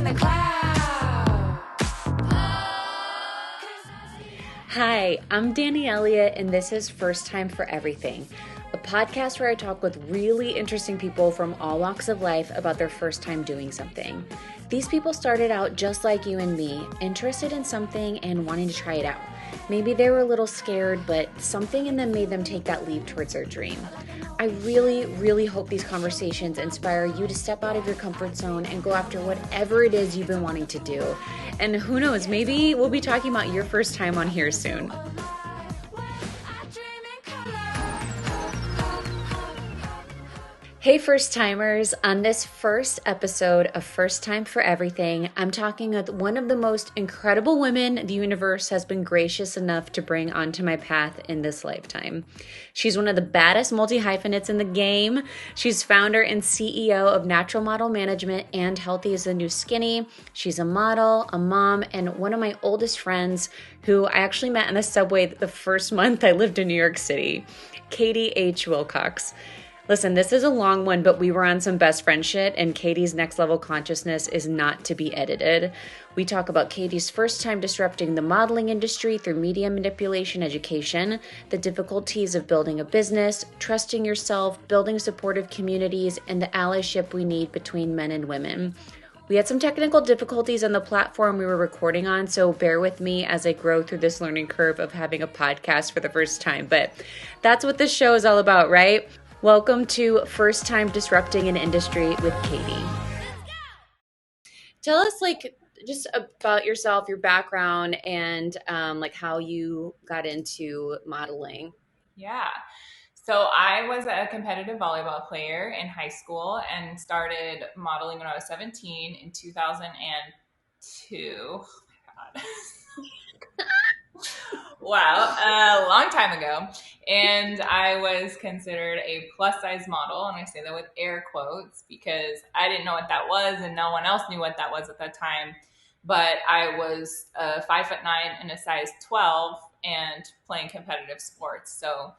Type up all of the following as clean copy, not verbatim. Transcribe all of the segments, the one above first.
the cloud. Hi, I'm Danny Elliott, and this is First Time for Everything, a podcast where I talk with really interesting people from all walks of life about their first time doing something. These people started out just like you and me, interested in something and wanting to try it out. Maybe they were a little scared, but something in them made them take that leap towards their dream. I really, really hope these conversations inspire you to step out of your comfort zone and go after whatever it is you've been wanting to do. And who knows, maybe we'll be talking about your first time on here soon. Hey first timers, on this first episode of First Time for Everything, I'm talking with one of the most incredible women the universe has been gracious enough to bring onto my path in this lifetime. She's one of the baddest multi-hyphenates in the game. She's founder and CEO of Natural Model Management and Healthy is the New Skinny. She's a model, a mom, and one of my oldest friends who I actually met in the subway the first month I lived in New York City, Katie H. Willcox. Listen, this is a long one, but we were on some best friend shit, and Katie's next level consciousness is not to be edited. We talk about Katie's first time disrupting the modeling industry through media manipulation education, the difficulties of building a business, trusting yourself, building supportive communities, and the allyship we need between men and women. We had some technical difficulties on the platform we were recording on, so bear with me as I grow through this learning curve of having a podcast for the first time. But that's what this show is all about, right? Welcome to First Time Disrupting an Industry with Katie. Tell us just about yourself, your background, and how you got into modeling. Yeah. So I was a competitive volleyball player in high school and started modeling when I was 17 in 2002. Oh my God. Wow, a long time ago. And I was considered a plus size model. And I say that with air quotes because I didn't know what that was and no one else knew what that was at that time. But I was 5'9" and a size 12 and playing competitive sports. So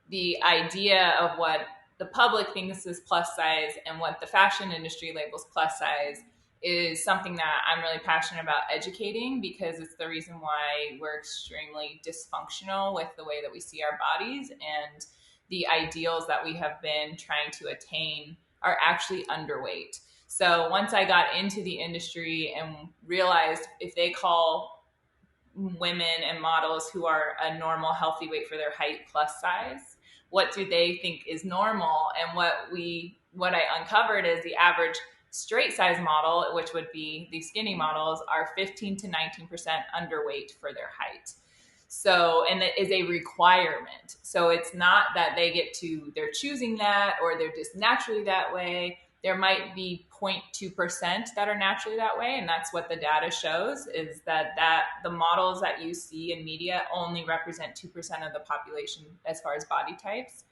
the idea of what the public thinks is plus size and what the fashion industry labels plus size is something that I'm really passionate about educating because it's the reason why we're extremely dysfunctional with the way that we see our bodies, and the ideals that we have been trying to attain are actually underweight. So once I got into the industry and realized if they call women and models who are a normal healthy weight for their height plus size, what do they think is normal? And what I uncovered is the average straight size model, which would be the skinny models, are 15 to 19% underweight for their height. So, and that is a requirement. So it's not that they're choosing that or they're just naturally that way. There might be 0.2% that are naturally that way. And that's what the data shows is that the models that you see in media only represent 2% of the population as far as body types.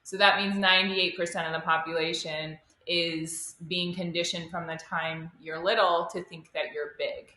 So that means 98% of the population is being conditioned from the time you're little to think that you're big.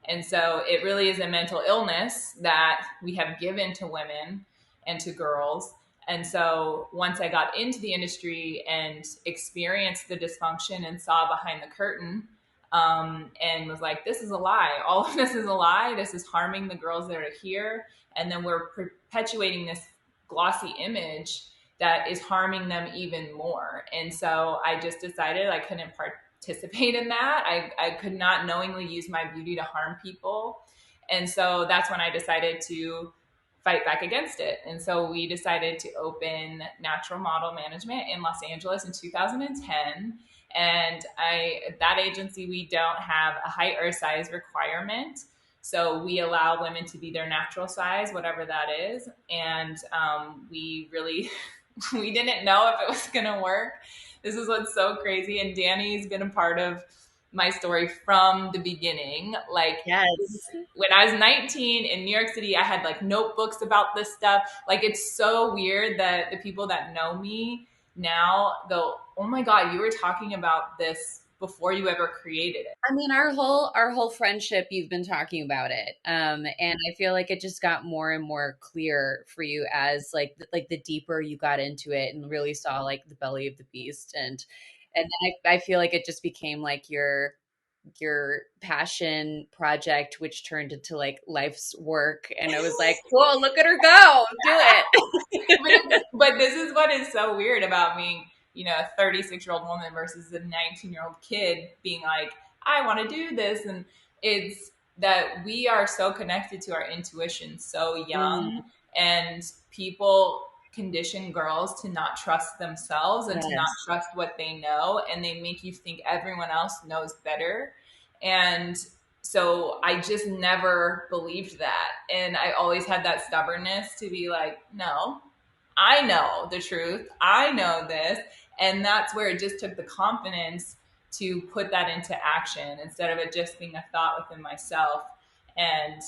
And so it really is a mental illness that we have given to women and to girls. And so once I got into the industry and experienced the dysfunction and saw behind the curtain, and was like, this is a lie. All of this is a lie. This is harming the girls that are here. And then we're perpetuating this glossy image that is harming them even more. And so I just decided I couldn't participate in that. I could not knowingly use my beauty to harm people. And so that's when I decided to fight back against it. And so we decided to open Natural Model Management in Los Angeles in 2010. And that agency, we don't have a height or size requirement. So we allow women to be their natural size, whatever that is. And we really, we didn't know if it was going to work. This is what's so crazy. And Danny's been a part of my story from the beginning. Yes. When I was 19 in New York City, I had notebooks about this stuff. It's so weird that the people that know me now go, oh my God, you were talking about this before you ever created it. I mean, our whole friendship, you've been talking about it. And I feel like it just got more and more clear for you as the deeper you got into it and really saw the belly of the beast. And then I feel like it just became your your passion project, which turned into like life's work. And I was like, cool, look at her go, do it. But this is what is so weird about being, a 36-year-old woman versus a 19-year-old kid being like, I want to do this. And it's that we are so connected to our intuition so young, Mhm. and people condition girls to not trust themselves and to not Yes. trust what they know. And they make you think everyone else knows better. And so I just never believed that. And I always had that stubbornness to be like, no, I know the truth. I know this. And that's where it just took the confidence to put that into action instead of it just being a thought within myself and,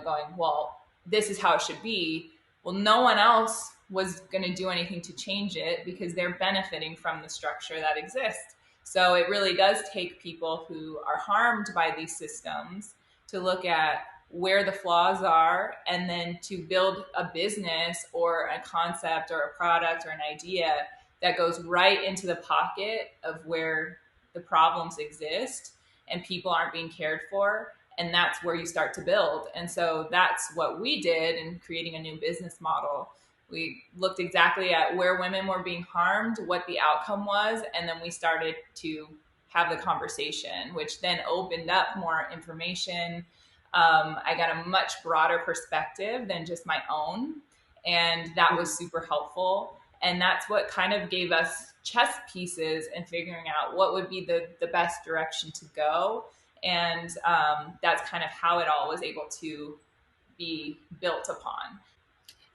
going, well, this is how it should be. Well, no one else was going to do anything to change it because they're benefiting from the structure that exists. So it really does take people who are harmed by these systems to look at where the flaws are and then to build a business or a concept or a product or an idea that goes right into the pocket of where the problems exist and people aren't being cared for. And that's where you start to build. And so that's what we did in creating a new business model. We looked exactly at where women were being harmed, what the outcome was, and then we started to have the conversation, which then opened up more information. I got a much broader perspective than just my own, and that was super helpful. And that's what kind of gave us chess pieces and figuring out what would be the best direction to go. And that's kind of how it all was able to be built upon.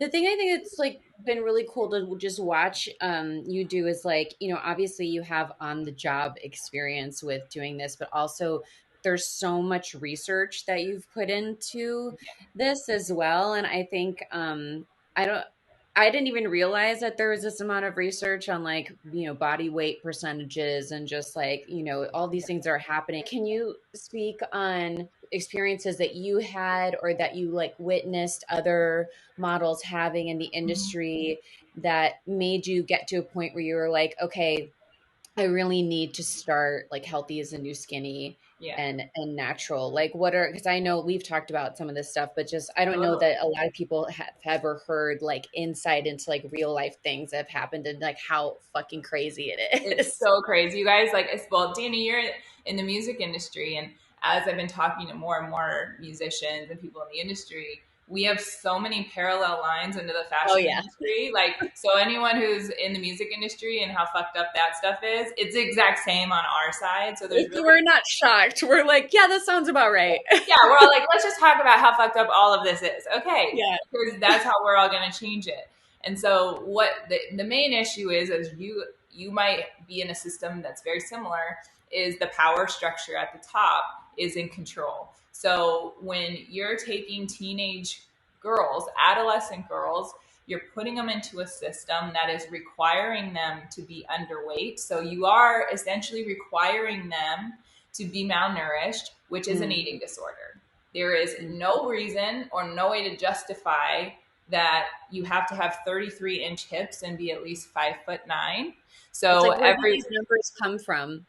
The thing I think it's like been really cool to just watch you do is like, obviously you have on the job experience with doing this, but also there's so much research that you've put into this as well. And I think I don't I didn't even realize that there was this amount of research on like, body weight percentages and just like, all these things are happening. Can you speak on experiences that you had or that you like witnessed other models having in the industry that made you get to a point where you were like, okay, I really need to start like healthy is the new skinny Yeah, and natural. Like what are, because I know we've talked about some of this stuff, but just I don't know totally. that a lot of people have ever heard like insight into like real life things that have happened and like how fucking crazy it It's is. so crazy, you guys. Like, well, Danny, you're in the music industry, and as I've been talking to more and more musicians and people in the industry, we have so many parallel lines into the Oh fashion yeah. industry. Like, so anyone who's in the music industry and how fucked up that stuff is, it's the exact same on our side. So there's We're really, not shocked. We're like, yeah, that sounds about right. yeah, we're all like, let's just talk about how fucked up all of this is. Okay. Yeah. Because that's how we're all going to change it. And so what the main issue is you might be in a system that's very similar, is the power structure at the top is in control. So when you're taking teenage girls, adolescent girls, you're putting them into a system that is requiring them to be underweight. So you are essentially requiring them to be malnourished, which is an Mm. eating disorder. There is no reason or no way to justify that you have to have 33-inch hips and be at least 5'9". It's So like, where do these numbers come from?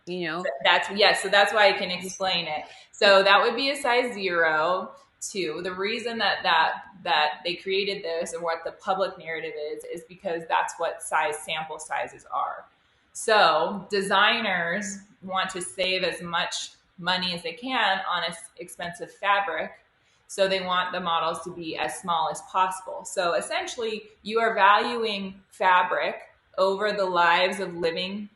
You know? that's, yes, so that's why I can explain it. So that would be a size 0 2. The reason that they created this and what the public narrative is because that's what size sample sizes are. So designers want to save as much money as they can on expensive fabric. So they want the models to be as small as possible. So essentially, you are valuing fabric over the lives of living,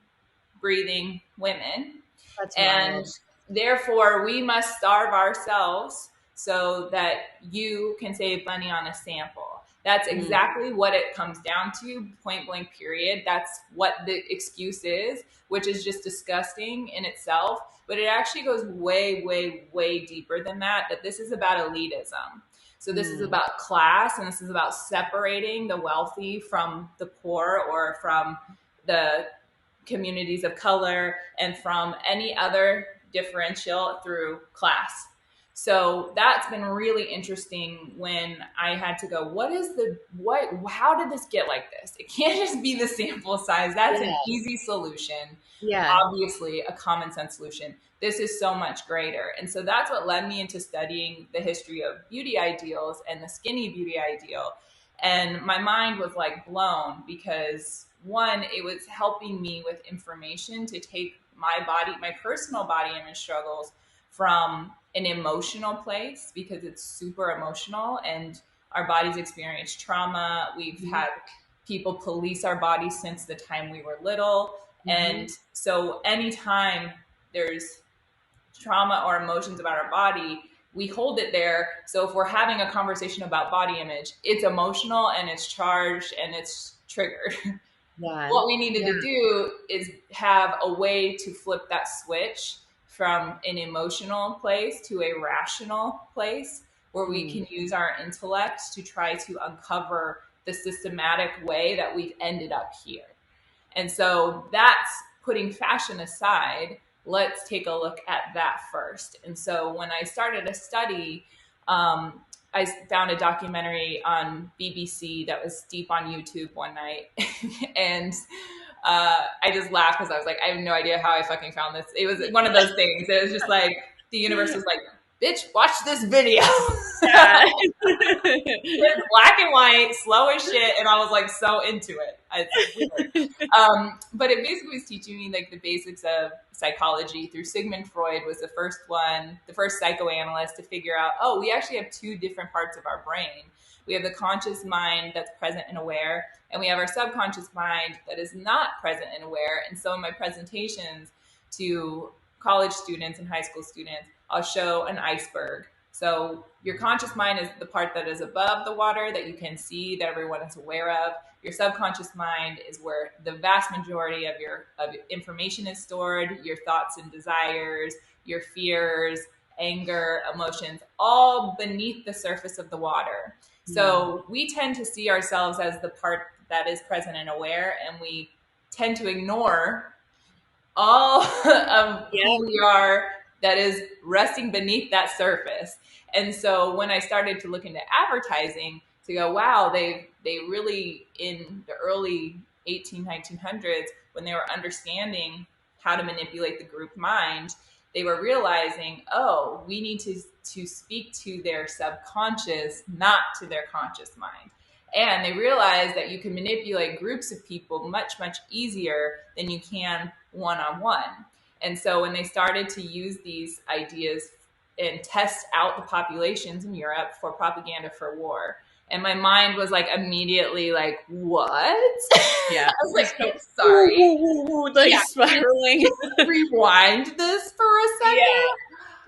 breathing women. That's And wild. therefore, we must starve ourselves so that you can save money on a sample. That's Mm. exactly what it comes down to, point blank, period. That's what the excuse is, which is just disgusting in itself. But it actually goes way, way, way deeper than that, that this is about elitism. So this is Mm. about class, and this is about separating the wealthy from the poor or from the communities of color and from any other differential through class. So that's been really interesting when I had to go, how did this get like this? It can't just be the sample size. That's an Yeah. easy solution. Yeah. Obviously a common sense solution. This is so much greater. And so that's what led me into studying the history of beauty ideals and the skinny beauty ideal. And my mind was like blown because one, it was helping me with information to take my personal body image struggles from an emotional place because it's super emotional and our bodies experience trauma. We've Mhm. had people police our bodies since the time we were little. And so anytime there's trauma or emotions about our body, we hold it there. So if we're having a conversation about body image, it's emotional and it's charged and it's triggered. Yeah. What we needed Yeah. to do is have a way to flip that switch from an emotional place to a rational place where we can use our intellect to try to uncover the systematic way that we've ended up here. And so that's putting fashion aside. Let's take a look at that first. And so when I started a study, I found a documentary on BBC that was deep on YouTube one night. And I just laughed because I was like, I have no idea how I fucking found this. It was one of those things. It was just like, the universe was like, bitch, watch this video. Yeah. It's black and white, slow as shit, and I was like so into it. It's weird. But it basically was teaching me like the basics of psychology through Sigmund Freud was the first one, the first psychoanalyst to figure out, oh, we actually have two different parts of our brain. We have the conscious mind that's present and aware, and we have our subconscious mind that is not present and aware. And so in my presentations to college students and high school students, I'll show an iceberg. So your conscious mind is the part that is above the water that you can see, that everyone is aware of. Your subconscious mind is where the vast majority of your information is stored, your thoughts and desires, your fears, anger, emotions, all beneath the surface of the water. So we tend to see ourselves as the part that is present and aware, and we tend to ignore all of who we are that is resting beneath that surface. And so when I started to look into advertising, to go, wow, they really in the early 1900s, when they were understanding how to manipulate the group mind, they were realizing, oh, we need to speak to their subconscious, not to their conscious mind. And they realized that you can manipulate groups of people much, much easier than you can one-on-one. And so when they started to use these ideas and test out the populations in Europe for propaganda for war, and my mind was like immediately like, what? Yeah. I was like, sorry. Like Yeah. spiraling. Rewind this for a second.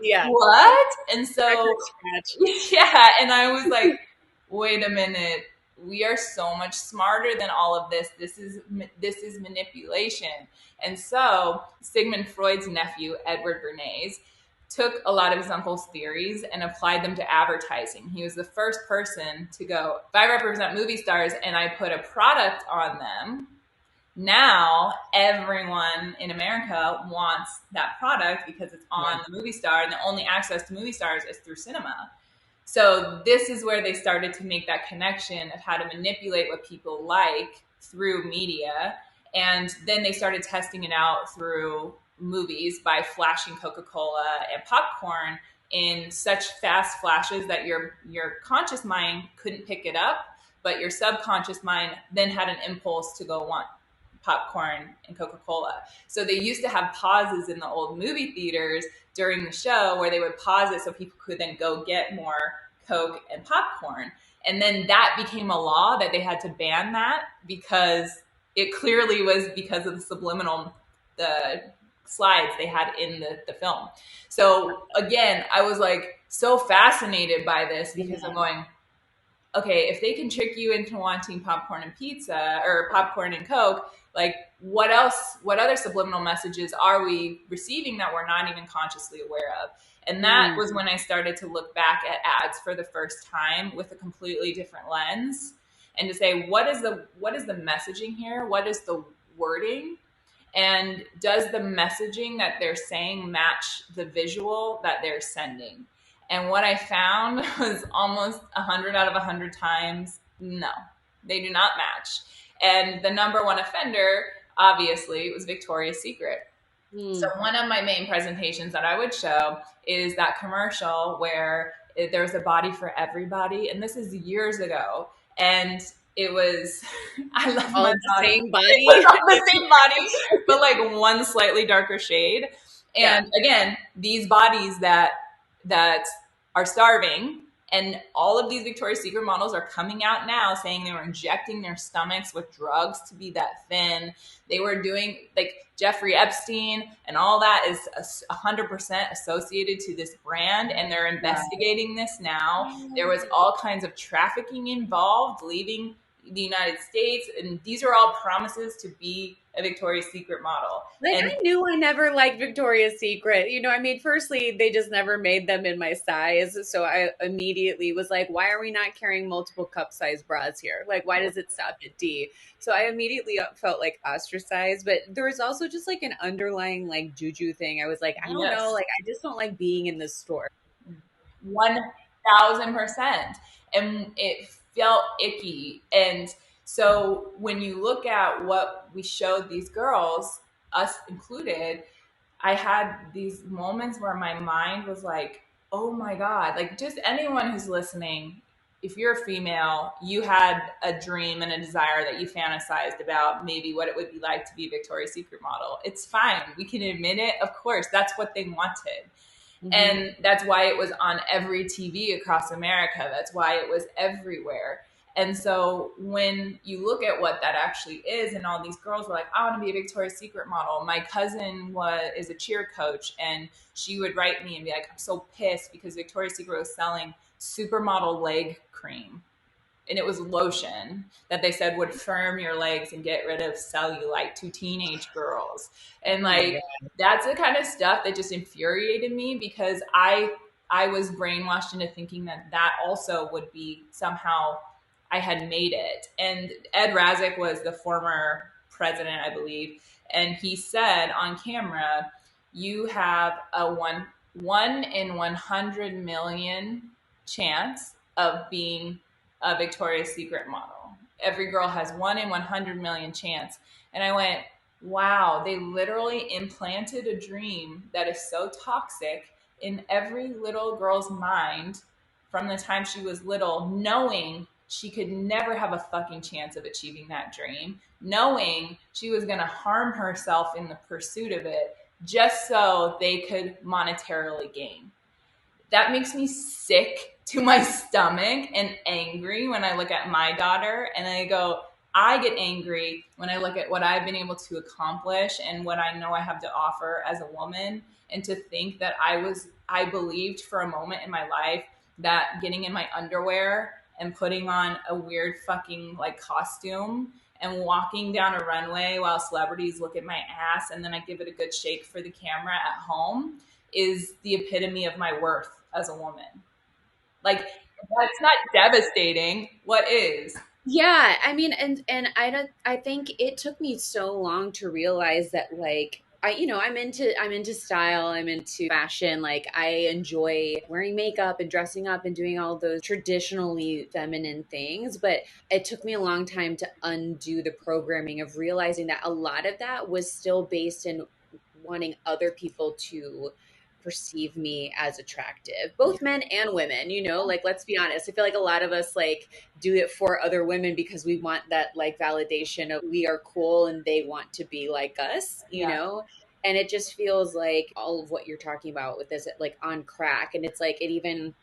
Yeah. What? And so, Record scratch. yeah. And I was like, wait a minute. We are so much smarter than all of this. This is manipulation. And so Sigmund Freud's nephew, Edward Bernays, took a lot of his uncle's theories and applied them to advertising. He was the first person to go, if I represent movie stars and I put a product on them, now everyone in America wants that product because it's on the movie star, and the only access to movie stars is through cinema. So this is where they started to make that connection of how to manipulate what people like through media. And then they started testing it out through movies by flashing Coca-Cola and popcorn in such fast flashes that your conscious mind couldn't pick it up, but your subconscious mind then had an impulse to go want popcorn and Coca-Cola. So they used to have pauses in the old movie theaters during the show where they would pause it so people could then go get more Coke and popcorn. And then that became a law that they had to ban that because it clearly was because of the subliminal slides they had in the film. So again, I was like so fascinated by this because I'm going, okay, if they can trick you into wanting popcorn and pizza or popcorn and Coke, like what else, what other subliminal messages are we receiving that we're not even consciously aware of? And that was when I started to look back at ads for the first time with a completely different lens and to say, what is the messaging here? What is the wording? And does the messaging that they're saying match the visual that they're sending? And what I found was almost 100 out of 100 times, no, they do not match. And the number one offender, obviously, was Victoria's Secret. So Mm. one of my main presentations that I would show is that commercial where there's a body for everybody. And this is years ago. And it was, I love All my the body. same It was body. all the same body, but like one slightly darker shade. Yeah. And again, these bodies that are starving, and all of these Victoria's Secret models are coming out now saying they were injecting their stomachs with drugs to be that thin. They were doing like Jeffrey Epstein, and all that is 100% associated to this brand, and they're investigating this now. There was all kinds of trafficking involved, leaving the United States, and these are all promises to be a Victoria's Secret model. Like, And I knew I never liked Victoria's Secret. I mean, firstly, they just never made them in my size. So I immediately was like, why are we not carrying multiple cup size bras here? Like, why does it stop at D? So I immediately felt like ostracized. But there was also just like an underlying like juju thing. I was like, I don't know. yes, Like, I just don't like being in this store. 1000%. And it felt icky. And so when you look at what we showed these girls, us included, I had these moments where my mind was like, oh my God, like just anyone who's listening, if you're a female, you had a dream and a desire that you fantasized about maybe what it would be like to be a Victoria's Secret model. It's fine. We can admit it. Of course, that's what they wanted. Mhm. And that's why it was on every TV across America. That's why it was everywhere. And so when you look at what that actually is, and all these girls were like, I want to be a Victoria's Secret model. My cousin is a cheer coach, and she would write me and be like, I'm so pissed because Victoria's Secret was selling supermodel leg cream. And it was lotion that they said would firm your legs and get rid of cellulite to teenage girls. And Oh my like God. that's the kind of stuff that just infuriated me because I was brainwashed into thinking that also would be somehow I had made it. And Ed Razek was the former president, I believe, and he said on camera, you have a one in 100 million chance of being a Victoria's Secret model. Every girl has 1 in 100 million chance. And I went, wow, they literally implanted a dream that is so toxic in every little girl's mind from the time she was little, knowing she could never have a fucking chance of achieving that dream, knowing she was going to harm herself in the pursuit of it just so they could monetarily gain. That makes me sick to my stomach and angry when I look at my daughter, and I go, I get angry when I look at what I've been able to accomplish and what I know I have to offer as a woman. And to think that I believed for a moment in my life that getting in my underwear and putting on a weird fucking like costume and walking down a runway while celebrities look at my ass and then I give it a good shake for the camera at home is the epitome of my worth as a woman. Like, that's not devastating. What is? Yeah, I mean, and I think it took me so long to realize that like I'm into style, I'm into fashion, like I enjoy wearing makeup and dressing up and doing all those traditionally feminine things, but it took me a long time to undo the programming of realizing that a lot of that was still based in wanting other people to perceive me as attractive, both men and women, like let's be honest. I feel like a lot of us like do it for other women because we want that like validation of we are cool and they want to be like us, Yeah. and it just feels like all of what you're talking about with this like on crack, and it's like it even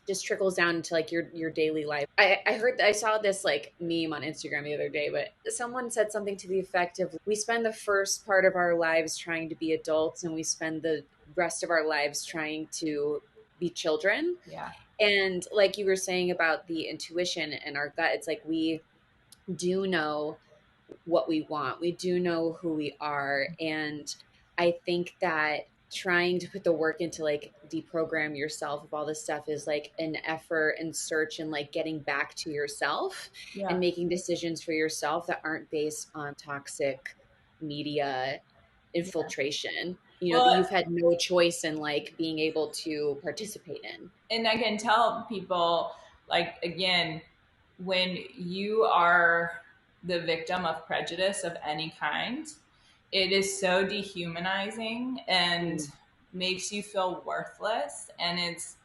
just trickles down into like your daily life. I saw this like meme on Instagram the other day, but someone said something to the effect of we spend the first part of our lives trying to be adults and we spend the rest of our lives trying to be children. Yeah. And like you were saying about the intuition and our gut, it's like we do know what we want. We do know who we are. And I think that trying to put the work into like deprogram yourself of all this stuff is like an effort and search and like getting back to yourself and Yeah. making decisions for yourself that aren't based on toxic media Yeah. infiltration. that Well, you've had no choice in like being able to participate in. and I can tell people, like, again, when you are the victim of prejudice of any kind, it is so dehumanizing and Mm. makes you feel worthless. And it's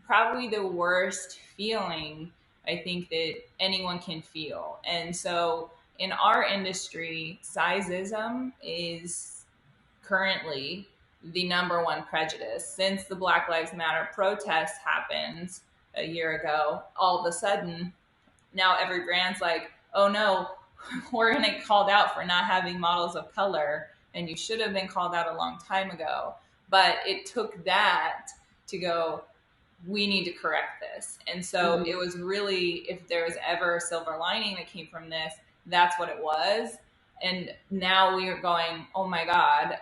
probably the worst feeling I think that anyone can feel. And so in our industry, sizeism is currently the number one prejudice. Since the Black Lives Matter protest happened a year ago, all of a sudden, now every brand's like, oh no, we're going to get called out for not having models of color. And you should have been called out a long time ago. But it took that to go, we need to correct this. And so Mhm. it was really, if there was ever a silver lining that came from this, that's what it was. And now we are going, oh my God,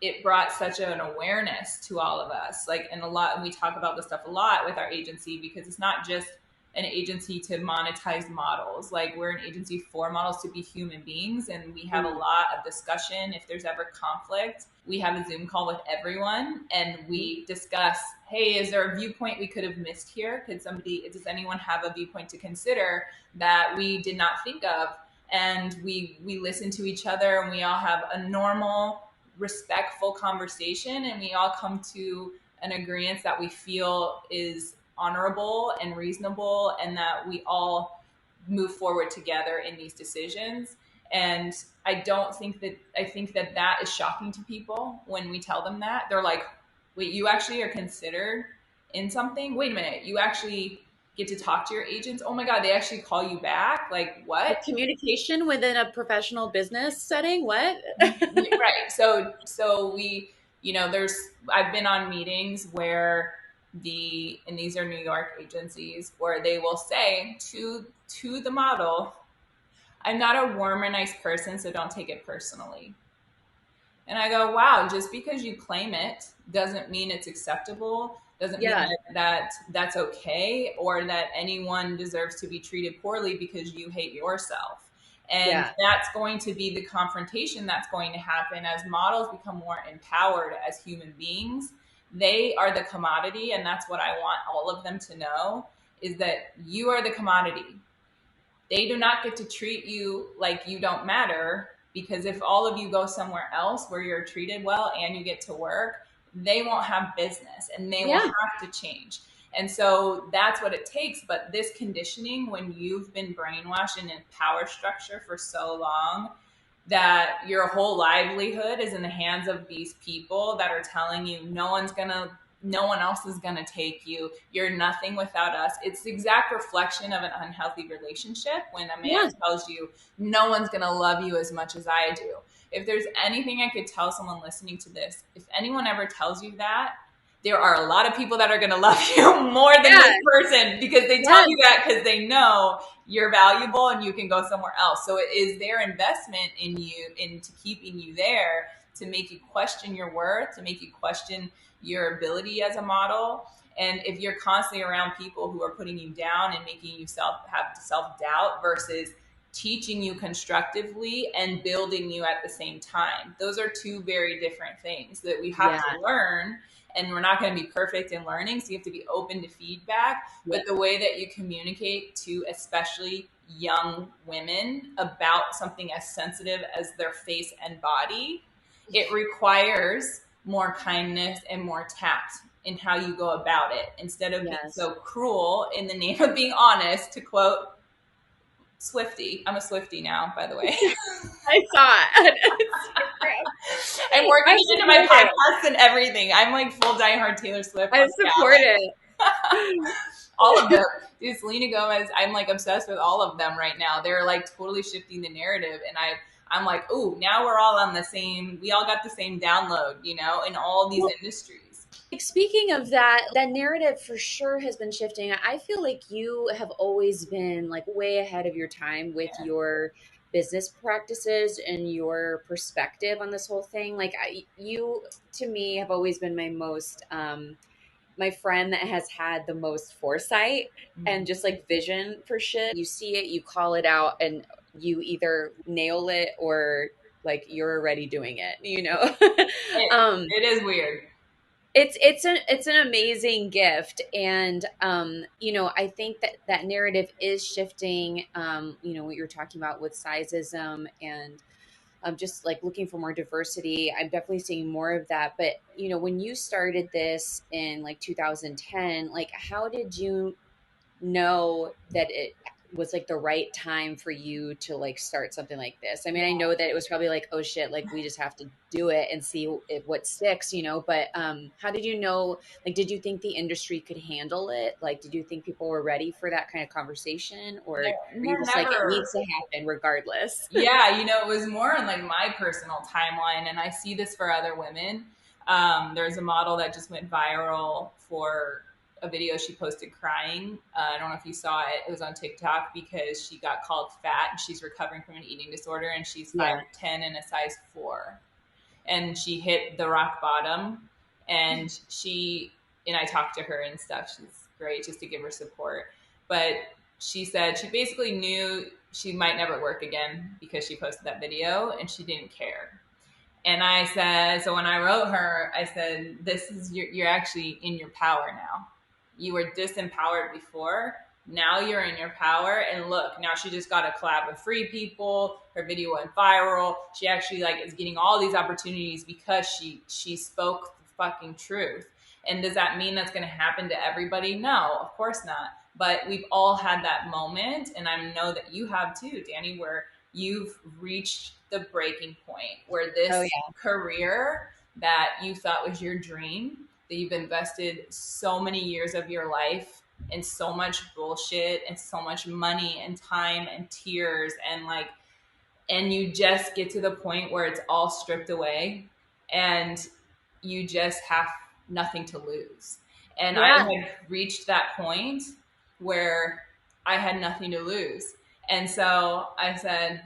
it brought such an awareness to all of us. Like, and a lot, and we talk about this stuff a lot with our agency, because it's not just an agency to monetize models. Like, we're an agency for models to be human beings, and we have a Mhm. lot of discussion. If there's ever conflict, we have a Zoom call with everyone and we discuss, hey, is there a viewpoint we could have missed here? Does anyone have a viewpoint to consider that we did not think of? And we listen to each other, and we all have a normal, respectful conversation, and we all come to an agreement that we feel is honorable and reasonable, and that we all move forward together in these decisions. And I think that that is shocking to people when we tell them that. They're like, wait, you actually are considered in something? Wait a minute, you actually get to talk to your agents? Oh my God, they actually call you back? Like, what? Like communication within a professional business setting? What? Right. So we, there's, I've been on meetings where and these are New York agencies, where they will say to the model, I'm not a warm or nice person, so don't take it personally. And I go, wow, just because you claim it doesn't mean it's acceptable, doesn't mean Yeah. that that's okay, or that anyone deserves to be treated poorly because you hate yourself. And Yeah. that's going to be the confrontation that's going to happen as models become more empowered as human beings. They are the commodity, and that's what I want all of them to know, is that you are the commodity. They do not get to treat you like you don't matter, because if all of you go somewhere else where you're treated well and you get to work, they won't have business and they will Yeah. have to change. And so that's what it takes. But this conditioning, when you've been brainwashed in a power structure for so long, that your whole livelihood is in the hands of these people that are telling you no one else is going to take you. You're nothing without us. It's the exact reflection of an unhealthy relationship when a man Yeah. tells you no one's going to love you as much as I do. If there's anything I could tell someone listening to this, if anyone ever tells you that, there are a lot of people that are going to love you more than Yeah. this person, because they tell Yes. you that because they know you're valuable and you can go somewhere else. So it is their investment in you, into keeping you there, to make you question your worth, to make you question your ability as a model. And if you're constantly around people who are putting you down and making you have self-doubt versus teaching you constructively and building you at the same time, those are two very different things that we have Yeah. to learn. And we're not going to be perfect in learning, so you have to be open to feedback. Yeah. But the way that you communicate to especially young women about something as sensitive as their face and body, it requires more kindness and more tact in how you go about it, instead of being Yes. so cruel in the name of being honest, to quote Swifty. I'm a Swifty now, by the way. I saw it. Instagram. I'm working I it into my support it. podcast and everything. I'm like full diehard Taylor Swift I on support Gallon. it. All of them. Dude, Selena Gomez, I'm like obsessed with all of them right now. They're like totally shifting the narrative. And I'm like, ooh, now we're all on the same, we all got the same download, in all these Well, industries. like speaking of that, that narrative for sure has been shifting. I feel like you have always been like way ahead of your time with Yeah. your business practices and your perspective on this whole thing. Like you to me have always been my friend that has had the most foresight Mhm. and just like vision for shit. You see it, you call it out, and you either nail it or like you're already doing it, you know. It is weird. It's an amazing gift, and you know, I think that that narrative is shifting. You know, what you're talking about with sizeism and just like looking for more diversity. I'm definitely seeing more of that. But you know, when you started this in like 2010, like how did you know that it was like the right time for you to like start something like this? I mean, I know that it was probably like, oh shit, like we just have to do it and see what sticks, you know. But how did you know? Like, did you think the industry could handle it? Like, did you think people were ready for that kind of conversation, or are you They're just like it never. needs to happen regardless? Yeah, it was more on like my personal timeline, and I see this for other women. There's a model that just went viral for a video she posted crying. I don't know if you saw it. It was on TikTok because she got called fat and she's recovering from an eating disorder, and she's Yeah. 5'10" and a size 4, and she hit the rock bottom, and I talked to her and stuff. She's great, just to give her support. But she said she basically knew she might never work again because she posted that video and she didn't care. And I said, so when I wrote her, I said, this is you're actually in your power now. You were disempowered before. Now you're in your power. And look, now she just got a collab with Free People. Her video went viral. She actually like is getting all these opportunities because she spoke the fucking truth. And does that mean that's going to happen to everybody? No, of course not. But we've all had that moment, and I know that you have too, Danny, where you've reached the breaking point where Oh this yeah. career that you thought was your dream, that you've invested so many years of your life and so much bullshit and so much money and time and tears, and like, and you just get to the point where it's all stripped away and you just have nothing to lose. And I Yeah. had reached that point where I had nothing to lose. And so I said,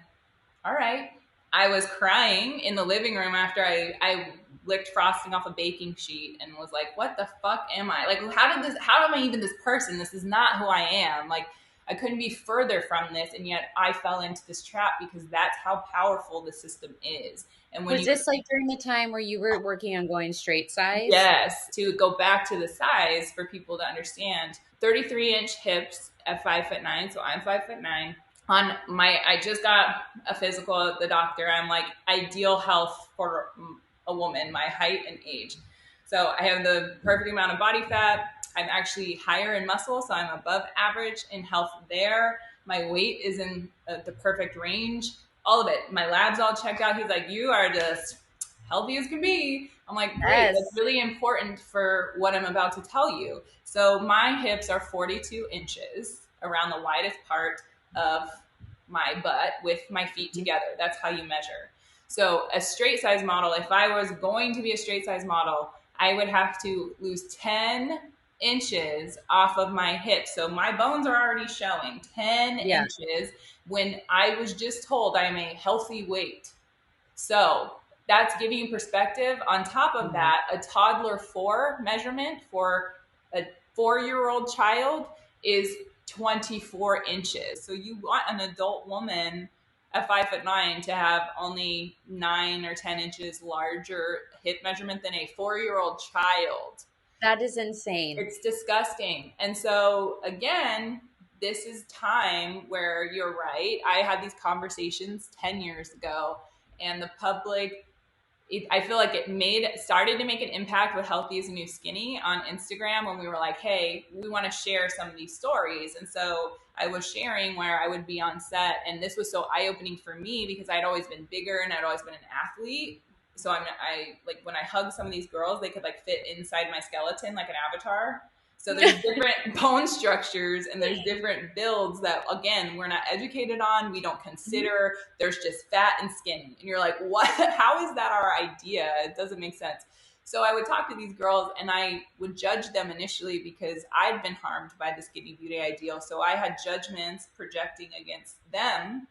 all right. I was crying in the living room after I licked frosting off a baking sheet and was like, what the fuck am I? Like, how am I even this person? This is not who I am. Like, I couldn't be further from this. And yet I fell into this trap because that's how powerful the system is. And when Was you, this like during the time where you were working on going straight size? yes, to go back to the size for people to understand, 33-inch hips at 5'9". So I'm 5'9". On my, I just got a physical at the doctor. I'm like ideal health for a woman, my height and age. So I have the perfect amount of body fat. I'm actually higher in muscle, so I'm above average in health there. My weight is in the perfect range. All of it. My labs all checked out. He's like, you are just healthy as can be. I'm like, great. That's Yes. really important for what I'm about to tell you. So my hips are 42 inches around the widest part of my butt with my feet together. That's how you measure. So a straight size model, if I was going to be a straight size model, I would have to lose 10 inches off of my hips. So my bones are already showing 10 Yeah. inches when I was just told I'm a healthy weight. So that's giving you perspective. On top of Mhm. that, a toddler 4 measurement for a 4-year-old child is 24 inches. So you want an adult woman at 5'9" to have only 9 or 10 inches larger hip measurement than a 4-year-old child. That is insane. It's disgusting. And so again, this is time where you're right. I had these conversations 10 years ago, and the public, I feel like started to make an impact with Healthy is the New Skinny on Instagram when we were like, hey, we want to share some of these stories. And so I was sharing where I would be on set, and this was so eye-opening for me because I'd always been bigger and I'd always been an athlete. So I like when I hug some of these girls, they could like fit inside my skeleton like an avatar. So there's different bone structures and there's different builds that again we're not educated on. We don't consider. There's just fat and skinny, and you're like, what? How is that our idea? It doesn't make sense. So I would talk to these girls and I would judge them initially because I'd been harmed by the skinny beauty ideal. So I had judgments projecting against them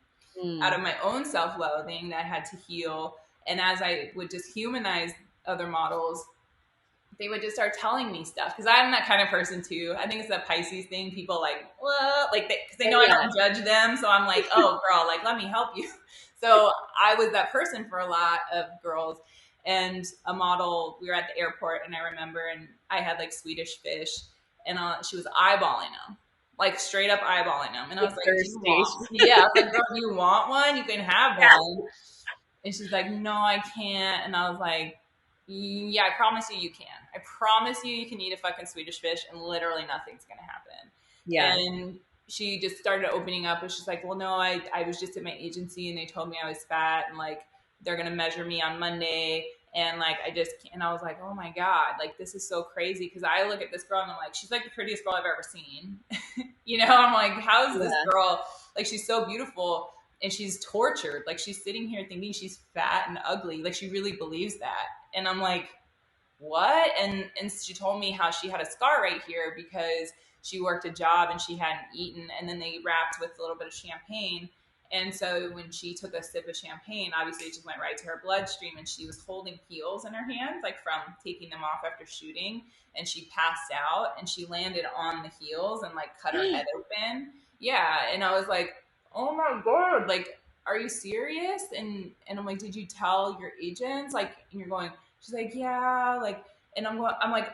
out Mm. of my own self-loathing that I had to heal. And as I would just humanize other models, they would just start telling me stuff because I'm that kind of person too. I think it's that Pisces thing. People like, well, like because they know I don't judge them, so I'm like, oh, girl, like let me help you. So I was that person for a lot of girls. And a model, we were at the airport, and I remember, and I had like Swedish fish, and she was eyeballing them, like straight up eyeballing them. And I was like, do you Thirsty. want? Yeah, I was like, girl, do you want one? You can have one. And she's like, no, I can't. And I was like, yeah, I promise you, you can. I promise you, you can eat a fucking Swedish fish, and literally nothing's gonna happen. Yeah. And she just started opening up, and she's like, well, no, I was just at my agency, and they told me I was fat, and like they're gonna measure me on Monday, and like I just can't. And I was like, oh my god, like this is so crazy, because I look at this girl and I'm like, she's like the prettiest girl I've ever seen. I'm like, how is this girl, like she's so beautiful, and she's tortured, like she's sitting here thinking she's fat and ugly, like she really believes that. And I'm like, what? And she told me how she had a scar right here because she worked a job and she hadn't eaten, and then they wrapped with a little bit of champagne. And so when she took a sip of champagne, obviously it just went right to her bloodstream, and she was holding heels in her hands, like from taking them off after shooting, and she passed out, and she landed on the heels and like cut her head open. Yeah. And I was like, oh my god, like, are you serious? And I'm like, did you tell your agents? Like, and you're going, she's like, yeah, like, and I'm like,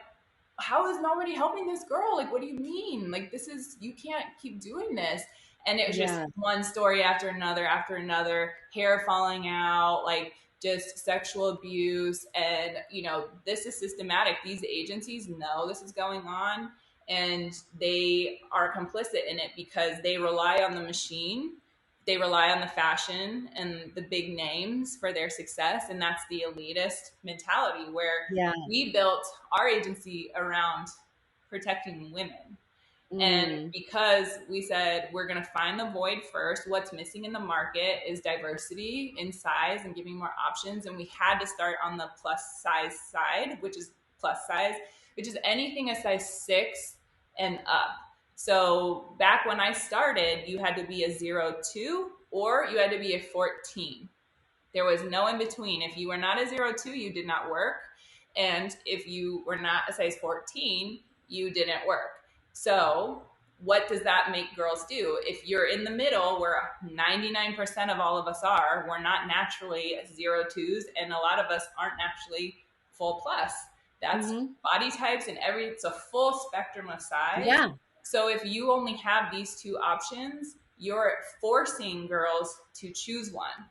how is nobody helping this girl? Like, what do you mean? Like, you can't keep doing this. And it was just one story after another, hair falling out, like just sexual abuse. And, this is systematic. These agencies know this is going on, and they are complicit in it because they rely on the machine. They rely on the fashion and the big names for their success. And that's the elitist mentality where we built our agency around protecting women. And because we said we're going to find the void first, what's missing in the market is diversity in size and giving more options. And we had to start on the plus size side, which is anything a size 6 and up. So back when I started, you had to be a 0-2 or you had to be a 14. There was no in between. If you were not a 0-2, you did not work. And if you were not a size 14, you didn't work. So what does that make girls do? If you're in the middle, where 99% of all of us are, we're not naturally 0-2s, and a lot of us aren't actually full plus. That's body types and it's a full spectrum of size. Yeah. So if you only have these two options, you're forcing girls to choose one.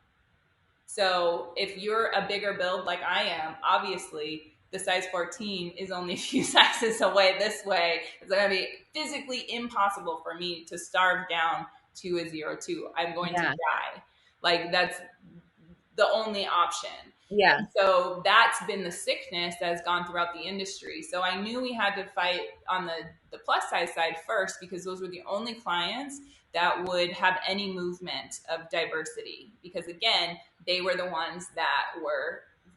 So if you're a bigger build like I am, obviously the size 14 is only a few sizes away this way. It's going to be physically impossible for me to starve down to a 0-2. I'm going to die. Like, that's the only option. Yeah. And so that's been the sickness that has gone throughout the industry. So I knew we had to fight on the plus size side first, because those were the only clients that would have any movement of diversity. Because again, they were the ones that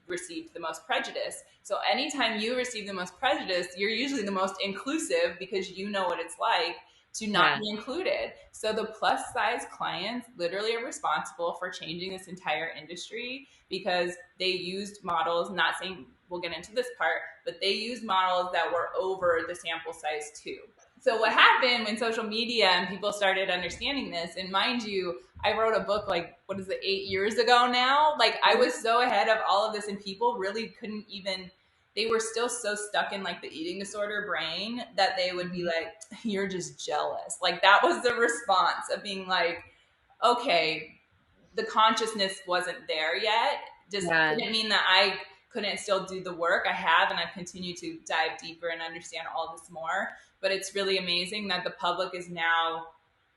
received the most prejudice. So anytime you receive the most prejudice, you're usually the most inclusive, because you know what it's like to not be included. So the plus size clients literally are responsible for changing this entire industry, because they used models, not saying we'll get into this part, but they used models that were over the sample size too. So what happened when social media and people started understanding this, and mind you, I wrote a book 8 years ago now? Like, I was so ahead of all of this, and people really couldn't even, they were still so stuck in the eating disorder brain that they would be like, you're just jealous. Like, that was the response of being like, okay, the consciousness wasn't there yet. Just didn't mean that I couldn't still do the work. I have, and I've continued to dive deeper and understand all this more. But it's really amazing that the public is now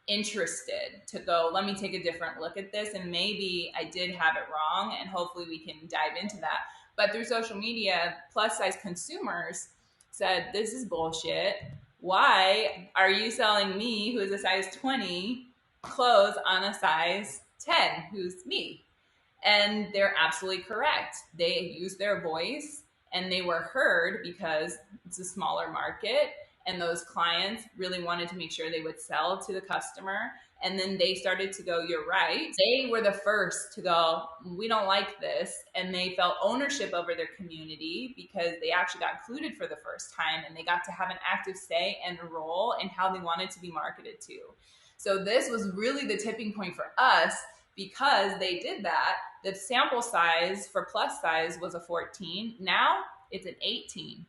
interested to go, let me take a different look at this, and maybe I did have it wrong, and hopefully we can dive into that. But through social media, plus size consumers said, this is bullshit. Why are you selling me, who is a size 20, clothes on a size 10, who's me? And they're absolutely correct. They used their voice, and they were heard because it's a smaller market. and those clients really wanted to make sure they would sell to the customer. And then they started to go, you're right. They were the first to go, we don't like this. And they felt ownership over their community because they actually got included for the first time, and they got to have an active say and role in how they wanted to be marketed to. So this was really the tipping point for us because they did that. The sample size for plus size was a 14. Now it's an 18.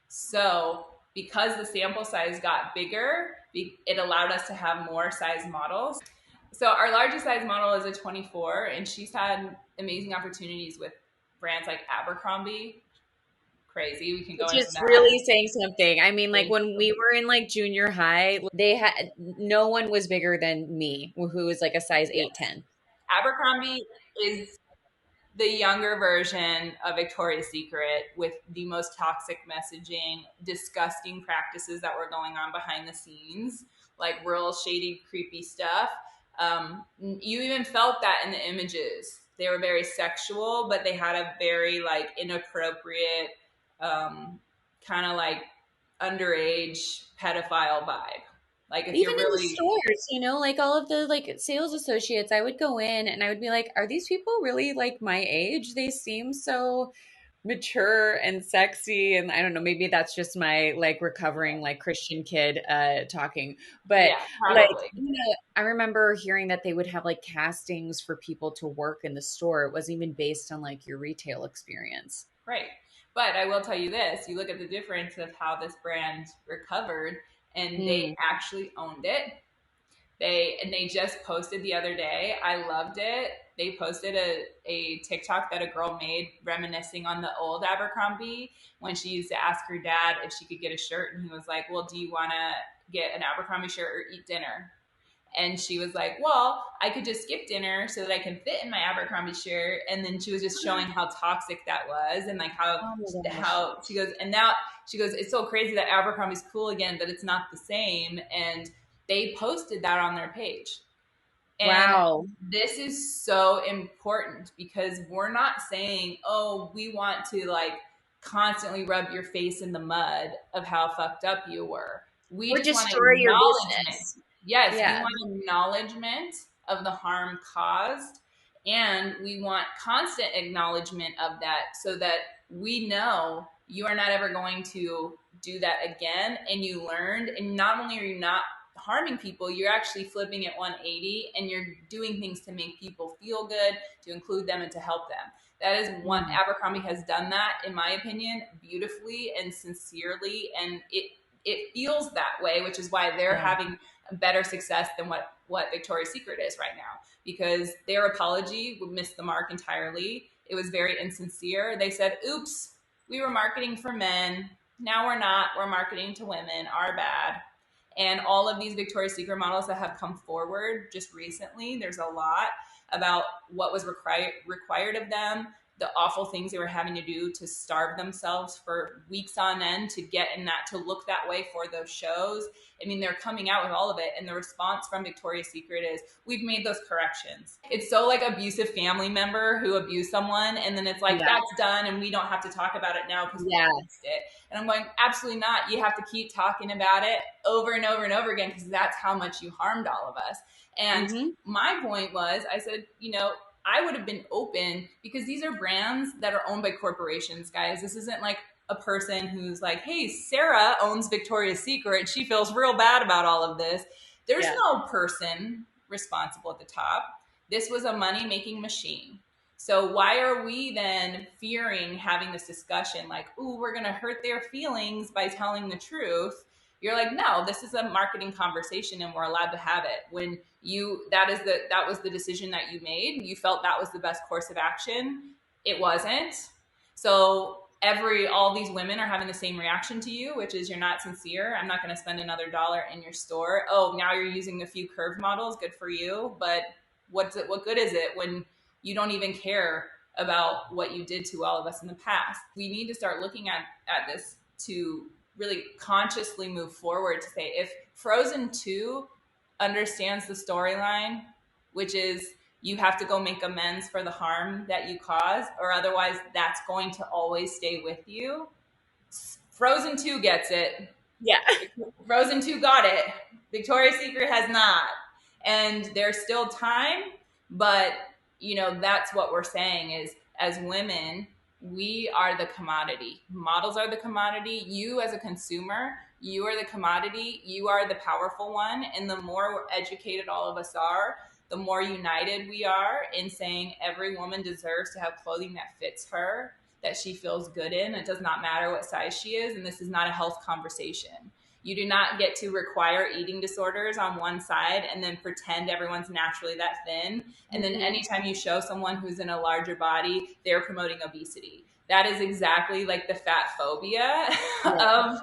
So because the sample size got bigger, it allowed us to have more size models. So our largest size model is a 24, and she's had amazing opportunities with brands like Abercrombie. Crazy. We can go Which into is that. really saying something. I mean, like when we were in like junior high, they had no one was bigger than me, who was like a size Yes. 8'10". Abercrombie is the younger version of Victoria's Secret with the most toxic messaging, disgusting practices that were going on behind the scenes, like real shady, creepy stuff. You even felt that in the images. They were very sexual, but they had a very like inappropriate, kind of like underage pedophile vibe. Like if Even you're in the really stores, like all of the like sales associates, I would go in and I would be like, are these people really like my age? They seem so mature and sexy. And I don't know, maybe that's just my like recovering like Christian kid talking. But yeah, like, probably. I remember hearing that they would have like castings for people to work in the store. It wasn't even based on like your retail experience. Right. But I will tell you this, you look at the difference of how this brand recovered, and they Mm. actually owned it. They just posted the other day. I loved it. They posted a TikTok that a girl made reminiscing on the old Abercrombie when she used to ask her dad if she could get a shirt, and he was like, well, do you want to get an Abercrombie shirt or eat dinner? And she was like, well, I could just skip dinner so that I can fit in my Abercrombie shirt. And then she was just showing how toxic that was, and like Oh my gosh. how she goes, and now she goes, it's so crazy that Abercrombie's cool again, but it's not the same. And they posted that on their page. And Wow. this is so important because we're not saying, oh, we want to like constantly rub your face in the mud of how fucked up you were. We Or just want destroy your acknowledgement. business. Yes, we Yeah. want acknowledgement of the harm caused, and we want constant acknowledgement of that so that we know you are not ever going to do that again, and you learned. And not only are you not harming people, you're actually flipping it 180, and you're doing things to make people feel good, to include them, and to help them. That is one. Mm. Abercrombie has done that, in my opinion, beautifully and sincerely, and it feels that way, which is why they're Yeah. having better success than what Victoria's Secret is right now, because their apology missed the mark entirely. It was very insincere. They said, oops, we were marketing for men, now we're not, we're marketing to women, our bad. And all of these Victoria's Secret models that have come forward just recently, there's a lot about what was required of them, the awful things they were having to do to starve themselves for weeks on end to get in that, to look that way for those shows. I mean, they're coming out with all of it, and the response from Victoria's Secret is, we've made those corrections. It's so like abusive family member who abused someone, and then it's like, Yeah. that's done, and we don't have to talk about it now because Yeah. we fixed it. And I'm going, absolutely not. You have to keep talking about it over and over and over again because that's how much you harmed all of us. And Mm-hmm. my point was, I said, I would have been open because these are brands that are owned by corporations, guys. This isn't like a person who's like, hey, Sarah owns Victoria's Secret. She feels real bad about all of this. There's Yeah. no person responsible at the top. This was a money-making machine. So why are we then fearing having this discussion like, ooh, we're going to hurt their feelings by telling the truth? You're like, no, this is a marketing conversation and we're allowed to have it. When that was the decision that you made, you felt that was the best course of action. It wasn't. So all these women are having the same reaction to you, which is, you're not sincere. I'm not going to spend another dollar in your store. Oh, now you're using a few curved models. Good for you. But what good is it when you don't even care about what you did to all of us in the past? We need to start looking at this to really consciously move forward, to say, if Frozen 2 understands the storyline, which is you have to go make amends for the harm that you caused, or otherwise that's going to always stay with you. Frozen 2 gets it. Yeah. Frozen 2 got it. Victoria's Secret has not. And there's still time, but that's what we're saying is as women, we are the commodity. Models are the commodity. You as a consumer, you are the commodity. You are the powerful one. And the more educated all of us are, the more united we are in saying every woman deserves to have clothing that fits her, that she feels good in. It does not matter what size she is. And this is not a health conversation. You do not get to require eating disorders on one side and then pretend everyone's naturally that thin. And then anytime you show someone who's in a larger body, they're promoting obesity. That is exactly like the fat phobia of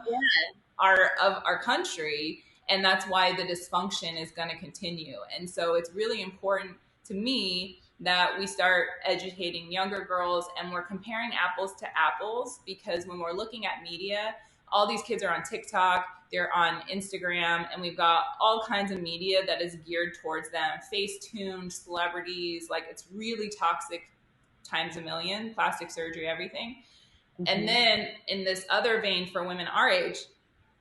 our country. And that's why the dysfunction is going to continue. And so it's really important to me that we start educating younger girls, and we're comparing apples to apples, because when we're looking at media, all these kids are on TikTok, they're on Instagram, and we've got all kinds of media that is geared towards them. Face-tuned celebrities, like it's really toxic times a million, plastic surgery, everything. And then in this other vein for women our age,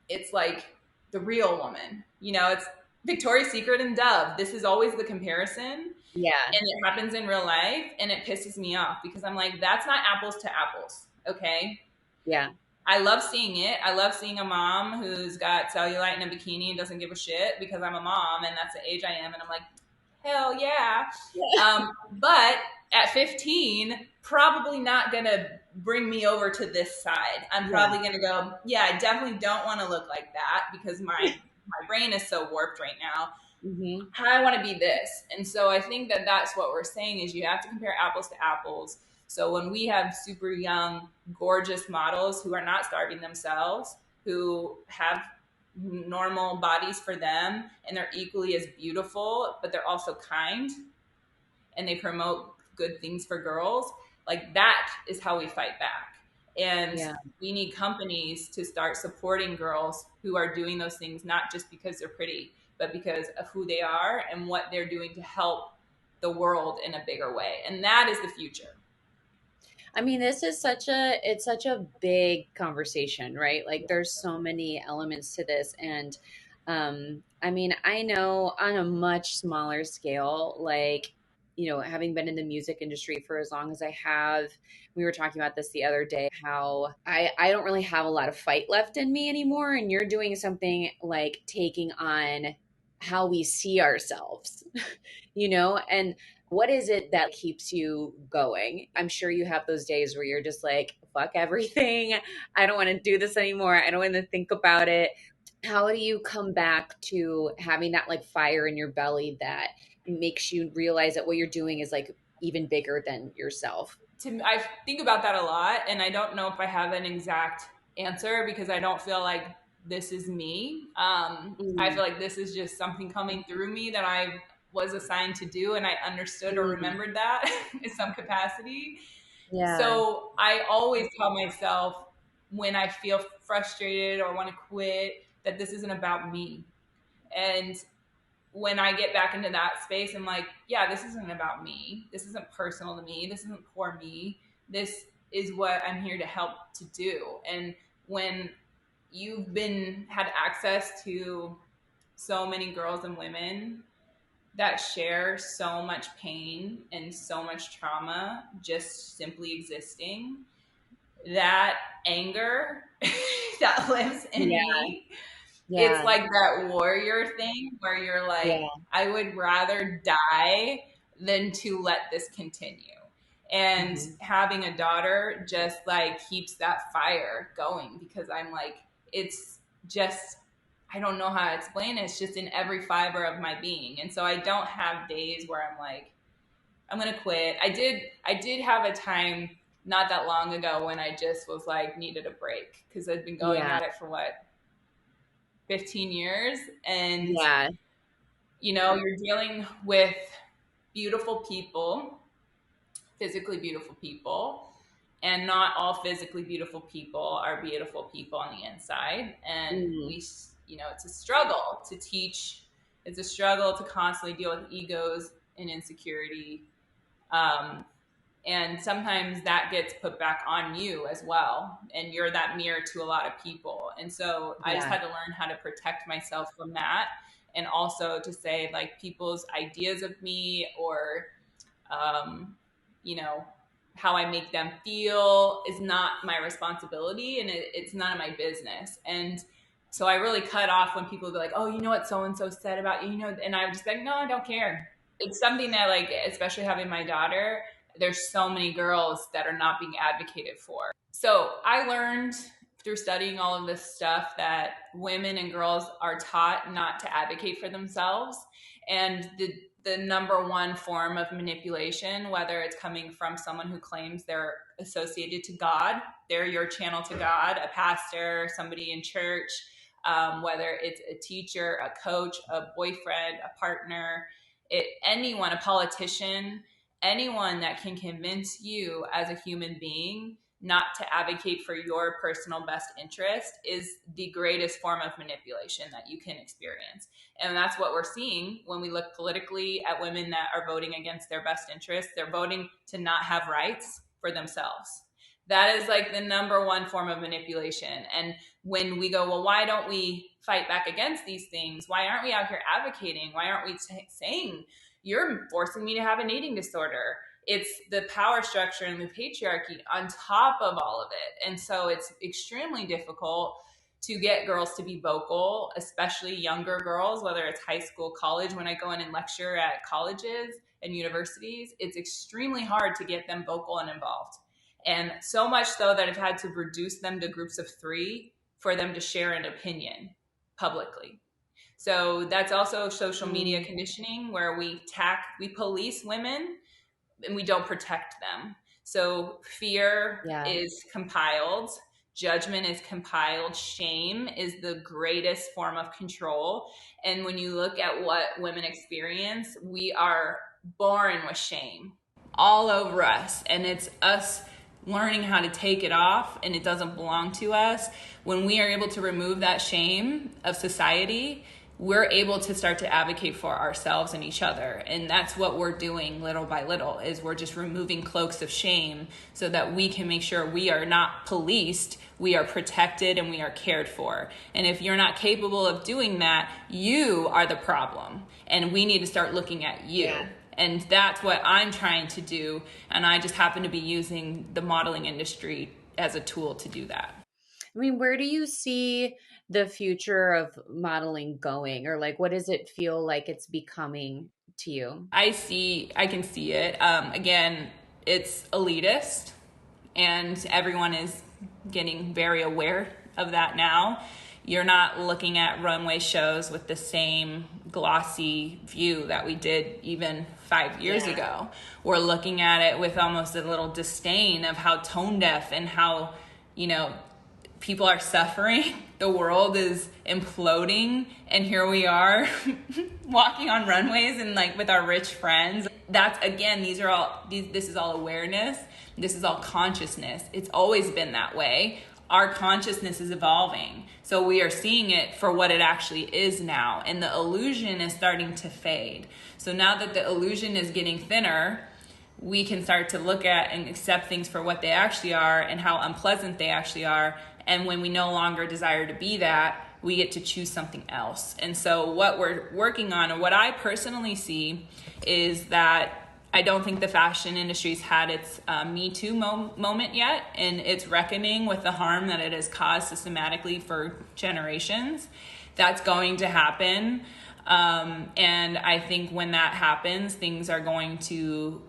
it's like the real woman. It's Victoria's Secret and Dove. This is always the comparison. Yeah. And it happens in real life, and it pisses me off because I'm like, that's not apples to apples. Okay. Yeah. I love seeing it. I love seeing a mom who's got cellulite in a bikini and doesn't give a shit because I'm a mom and that's the age I am. And I'm like, hell yeah. But at 15, probably not going to bring me over to this side. I'm probably going to go, yeah, I definitely don't want to look like that because my brain is so warped right now. I want to be this. And so I think that that's what we're saying is you have to compare apples to apples. So when we have super young, gorgeous models who are not starving themselves, who have normal bodies for them, and they're equally as beautiful, but they're also kind, and they promote good things for girls, like that is how we fight back. And we need companies to start supporting girls who are doing those things, not just because they're pretty, but because of who they are and what they're doing to help the world in a bigger way. And that is the future. I mean, this is such a big conversation, right? Like there's so many elements to this. And I mean, I know on a much smaller scale, like, having been in the music industry for as long as I have, we were talking about this the other day, how I don't really have a lot of fight left in me anymore. And you're doing something like taking on how we see ourselves, and what is it that keeps you going? I'm sure you have those days where you're just like, fuck everything. I don't want to do this anymore. I don't want to think about it. How do you come back to having that like fire in your belly that makes you realize that what you're doing is like even bigger than yourself? I think about that a lot, and I don't know if I have an exact answer because I don't feel like this is me. I feel like this is just something coming through me that I was assigned to do, and I understood or remembered that in some capacity. Yeah. So I always tell myself when I feel frustrated or want to quit that this isn't about me. And when I get back into that space, I'm like, yeah, this isn't about me. This isn't personal to me. This isn't for me. This is what I'm here to help to do. And when you've had access to so many girls and women that share so much pain and so much trauma just simply existing, that anger that lives in me, it's like that warrior thing where you're like, I would rather die than to let this continue. And having a daughter just like keeps that fire going because I'm like, it's just, I don't know how to explain it. It's just in every fiber of my being. And so I don't have days where I'm like, I'm going to quit. I did have a time not that long ago when I just was like, needed a break because I'd been going at it for 15 years. And, you're dealing with beautiful people, physically beautiful people, and not all physically beautiful people are beautiful people on the inside. And it's a struggle to teach. It's a struggle to constantly deal with egos and insecurity. And sometimes that gets put back on you as well. And you're that mirror to a lot of people. And so I just Yeah. had to learn how to protect myself from that. And also to say, like, people's ideas of me or, um, you know, how I make them feel is not my responsibility, and it's none of my business. And so I really cut off when people be like, oh, you know what so and so said about you, and I was just like, no, I don't care. It's something that, like, especially having my daughter, there's so many girls that are not being advocated for. So I learned through studying all of this stuff that women and girls are taught not to advocate for themselves. And the number one form of manipulation, whether it's coming from someone who claims they're associated to God, they're your channel to God, a pastor, somebody in church, whether it's a teacher, a coach, a boyfriend, a partner, anyone, a politician, anyone that can convince you as a human being not to advocate for your personal best interest is the greatest form of manipulation that you can experience. And that's what we're seeing when we look politically at women that are voting against their best interests. They're voting to not have rights for themselves. That is like the number one form of manipulation. And when we go, well, why don't we fight back against these things? Why aren't we out here advocating? Why aren't we saying, you're forcing me to have an eating disorder? It's the power structure and the patriarchy on top of all of it. And so it's extremely difficult to get girls to be vocal, especially younger girls, whether it's high school, college. When I go in and lecture at colleges and universities, it's extremely hard to get them vocal and involved. And so much so that I've had to reduce them to groups of 3 for them to share an opinion publicly. So that's also social media conditioning, where we police women and we don't protect them. So fear is compiled, judgment is compiled, shame is the greatest form of control. And when you look at what women experience, we are born with shame all over us, and it's us learning how to take it off, and it doesn't belong to us. When we are able to remove that shame of society, we're able to start to advocate for ourselves and each other. And that's what we're doing little by little, is we're just removing cloaks of shame so that we can make sure we are not policed, we are protected, and we are cared for. And if you're not capable of doing that, you are the problem. And we need to start looking at you. Yeah. And that's what I'm trying to do. And I just happen to be using the modeling industry as a tool to do that. I mean, where do you see the future of modeling going? Or like, what does it feel like it's becoming to you? I can see it. Again, it's elitist, and everyone is getting very aware of that now. You're not looking at runway shows with the same glossy view that we did even 5 years ago. We're looking at it with almost a little disdain of how tone deaf and how, people are suffering. The world is imploding, and here we are walking on runways and like with our rich friends. That's, again, this is all awareness. This is all consciousness. It's always been that way. Our consciousness is evolving. So we are seeing it for what it actually is now. And the illusion is starting to fade. So now that the illusion is getting thinner, we can start to look at and accept things for what they actually are and how unpleasant they actually are. And when we no longer desire to be that, we get to choose something else. And so what we're working on, and what I personally see, is that I don't think the fashion industry's had its Me Too moment yet, and its reckoning with the harm that it has caused systematically for generations. That's going to happen. And I think when that happens, things are going to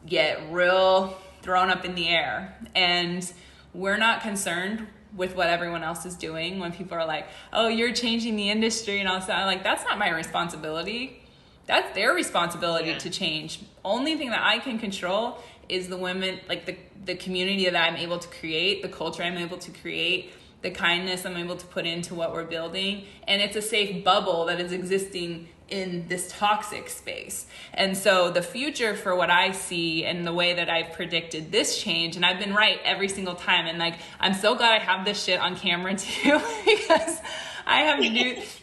get real thrown up in the air. And we're not concerned with what everyone else is doing. When people are like, oh, you're changing the industry and all that, I'm like, that's not my responsibility. That's their responsibility to change. Only thing that I can control is the women, like the community that I'm able to create, the culture I'm able to create, the kindness I'm able to put into what we're building, and it's a safe bubble that is existing in this toxic space. And so the future for what I see and the way that I've predicted this change, and I've been right every single time, and like I'm so glad I have this shit on camera too, because I have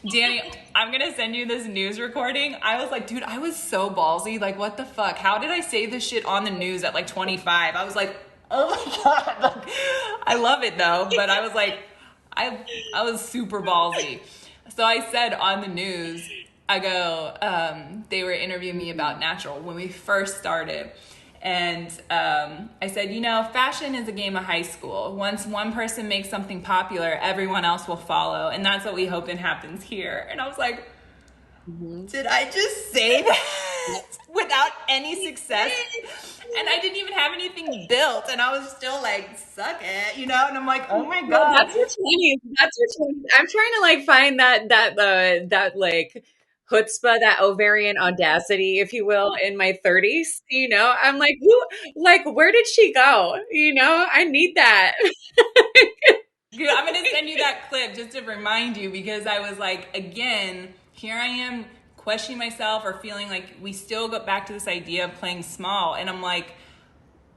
Danny, I'm gonna send you this news recording. I was like, dude, I was so ballsy. Like, what the fuck? How did I say this shit on the news at like 25? I was like, oh my God. Like, I love it though, but I was like, I was super ballsy. So I said on the news, I go, they were interviewing me about natural when we first started. And I said, you know, fashion is a game of high school. Once one person makes something popular, everyone else will follow. And that's what we hope and happens here. And I was like, did I just say that without any success? And I didn't even have anything built. And I was still like, suck it, you know? And I'm like, oh my God. That's your 20s. That's your 20s. I'm trying to like find that like chutzpah, that ovarian audacity, if you will, in my 30s. You know, I'm like, where did she go? You know, I need that. Good. I'm going to send you that clip just to remind you, because I was like, again, here I am questioning myself or feeling like we still go back to this idea of playing small. And I'm like,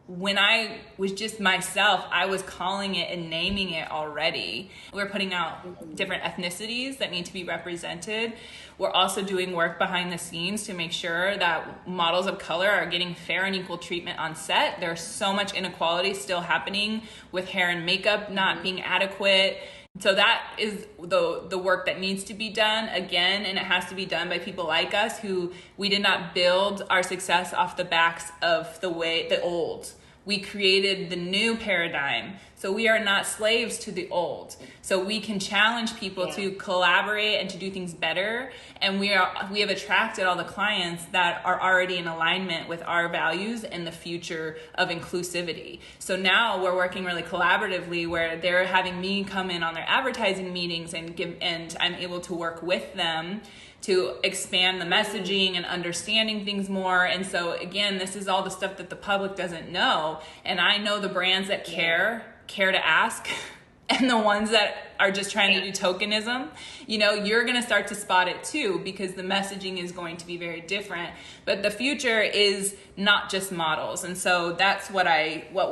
when I was just myself, I was calling it and naming it already. We're putting out different ethnicities that need to be represented. We're also doing work behind the scenes to make sure that models of color are getting fair and equal treatment on set. There's so much inequality still happening with hair and makeup not being adequate. So that is the work that needs to be done again, and it has to be done by people like us who we did not build our success off the backs of the old. We created the new paradigm. So we are not slaves to the old. So we can challenge people to collaborate and to do things better. And we have attracted all the clients that are already in alignment with our values and the future of inclusivity. So now we're working really collaboratively, where they're having me come in on their advertising meetings and I'm able to work with them to expand the messaging and understanding things more. And so again, this is all the stuff that the public doesn't know. And I know the brands that care to ask, and the ones that are just trying to do tokenism, you know, you're going to start to spot it too, because the messaging is going to be very different. But the future is not just models. And so that's what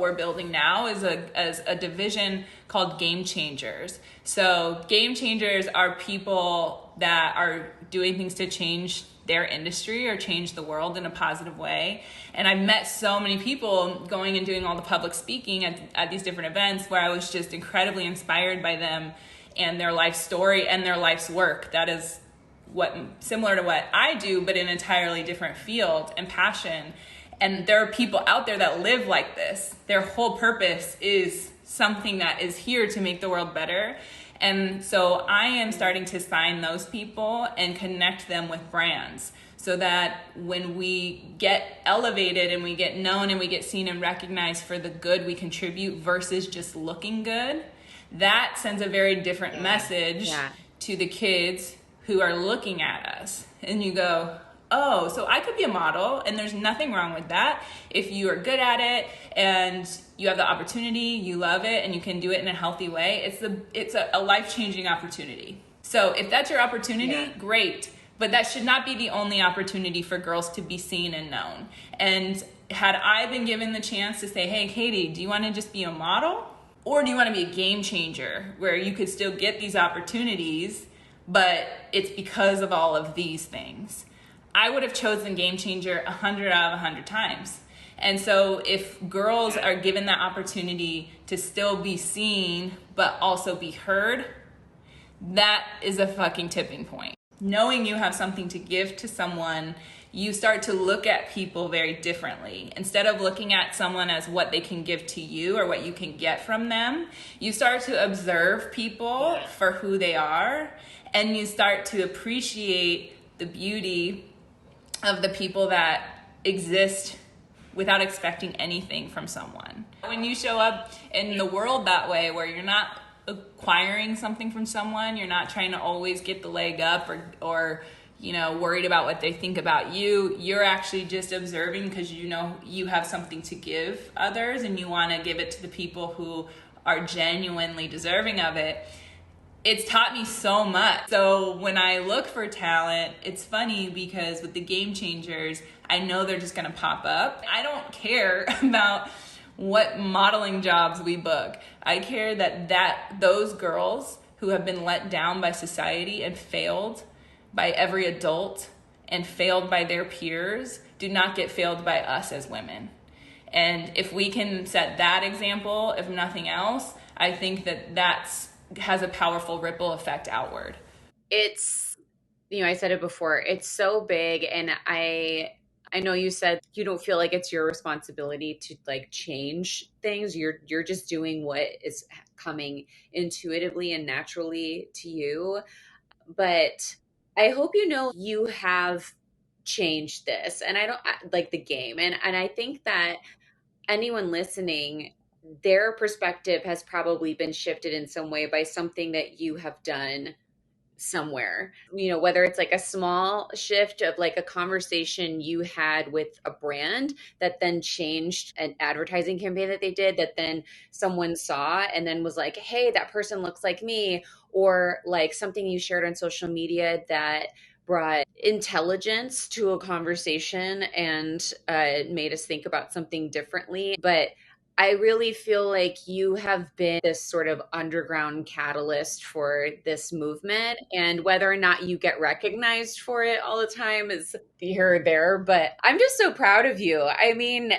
we're building now is a division called Game Changers. So Game Changers are people that are doing things to change their industry or change the world in a positive way. And I've met so many people going and doing all the public speaking at these different events where I was just incredibly inspired by them and their life story and their life's work. That is similar to what I do, but in an entirely different field and passion. And there are people out there that live like this. Their whole purpose is something that is here to make the world better. And so I am starting to sign those people and connect them with brands, so that when we get elevated and we get known and we get seen and recognized for the good we contribute versus just looking good, that sends a very different message to the kids who are looking at us. And you go, oh, so I could be a model, and there's nothing wrong with that. If you are good at it and you have the opportunity, you love it, and you can do it in a healthy way, it's a life-changing opportunity. So if that's your opportunity, great. But that should not be the only opportunity for girls to be seen and known. And had I been given the chance to say, hey, Katie, do you want to just be a model? Or do you want to be a game changer where you could still get these opportunities, but it's because of all of these things? I would have chosen game changer 100 out of 100 times. And so if girls are given that opportunity to still be seen, but also be heard, that is a fucking tipping point. Knowing you have something to give to someone, you start to look at people very differently. Instead of looking at someone as what they can give to you or what you can get from them, you start to observe people for who they are, and you start to appreciate the beauty of the people that exist without expecting anything from someone. When you show up in the world that way, where you're not acquiring something from someone, you're not trying to always get the leg up or you know, worried about what they think about you, you're actually just observing because you know you have something to give others, and you want to give it to the people who are genuinely deserving of it, it's taught me so much. So when I look for talent, it's funny because with the game changers, I know they're just gonna pop up. I don't care about what modeling jobs we book. I care that those girls who have been let down by society and failed by every adult and failed by their peers do not get failed by us as women. And if we can set that example, if nothing else, I think that has a powerful ripple effect outward. It's, I said it before, it's so big. And I know you said you don't feel like it's your responsibility to like change things. You're just doing what is coming intuitively and naturally to you. But I hope you have changed this. And like the game. And I think that anyone listening, their perspective has probably been shifted in some way by something that you have done somewhere, whether it's like a small shift of like a conversation you had with a brand that then changed an advertising campaign that they did, that then someone saw and then was like, hey, that person looks like me, or like something you shared on social media that brought intelligence to a conversation and made us think about something differently. But I really feel like you have been this sort of underground catalyst for this movement. And whether or not you get recognized for it all the time is here or there. But I'm just so proud of you. I mean,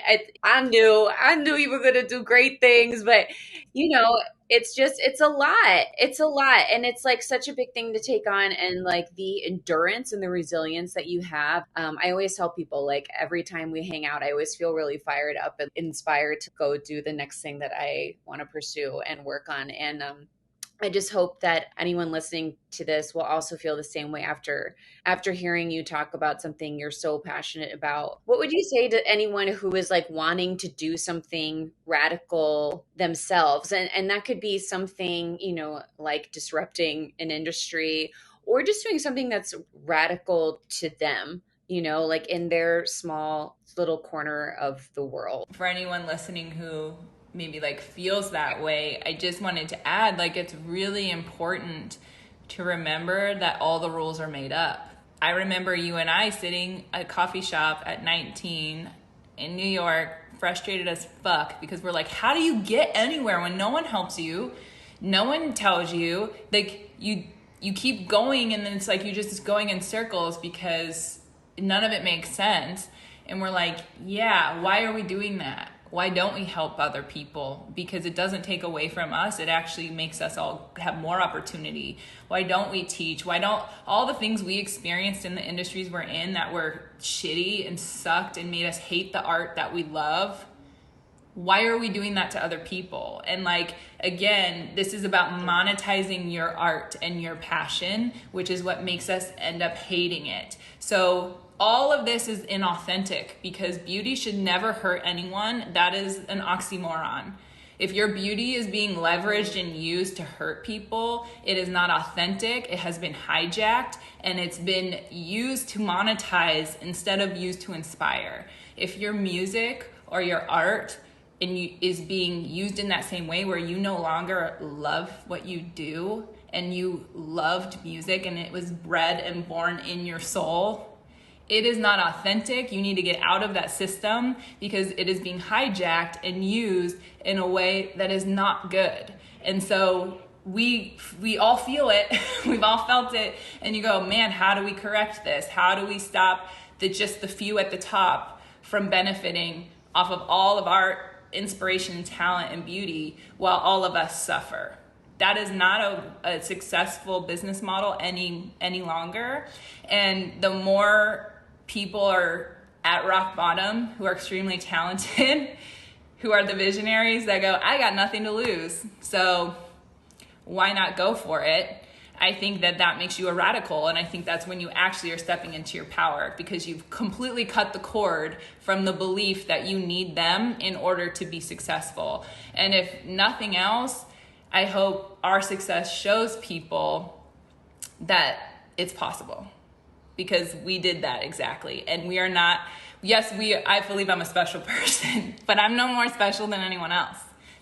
I knew you were going to do great things, but it's a lot. It's a lot. And it's like such a big thing to take on. And like the endurance and the resilience that you have. I always tell people, like, every time we hang out, I always feel really fired up and inspired to go do the next thing that I want to pursue and work on. And I just hope that anyone listening to this will also feel the same way after hearing you talk about something you're so passionate about. What would you say to anyone who is like wanting to do something radical themselves? And that could be something, like disrupting an industry or just doing something that's radical to them, like in their small little corner of the world. For anyone listening who maybe like feels that way, I just wanted to add, like, it's really important to remember that all the rules are made up. I remember you and I sitting at a coffee shop at 19 in New York, frustrated as fuck, because we're like, how do you get anywhere when no one helps you? No one tells you. Like, you keep going, and then it's like you're just going in circles because none of it makes sense. And we're like, yeah, why are we doing that? Why don't we help other people? Because it doesn't take away from us. It actually makes us all have more opportunity. Why don't we teach? Why don't all the things we experienced in the industries we're in that were shitty and sucked and made us hate the art that we love? Why are we doing that to other people? And like, again, this is about monetizing your art and your passion, which is what makes us end up hating it. So all of this is inauthentic because beauty should never hurt anyone. That is an oxymoron. If your beauty is being leveraged and used to hurt people, it is not authentic. It has been hijacked and it's been used to monetize instead of used to inspire. If your music or your art is being used in that same way where you no longer love what you do and you loved music and it was bred and born in your soul, it is not authentic. You need to get out of that system because it is being hijacked and used in a way that is not good. And so we all feel it. We've all felt it. And you go, man, how do we correct this? How do we stop just the few at the top from benefiting off of all of our inspiration, talent, and beauty while all of us suffer? That is not a successful business model any longer. And the more people are at rock bottom who are extremely talented, who are the visionaries that go, I got nothing to lose, so why not go for it? I think that makes you a radical, and I think that's when you actually are stepping into your power because you've completely cut the cord from the belief that you need them in order to be successful. And if nothing else, I hope our success shows people that it's possible. Because we did that exactly. And we are not, I believe I'm a special person, but I'm no more special than anyone else.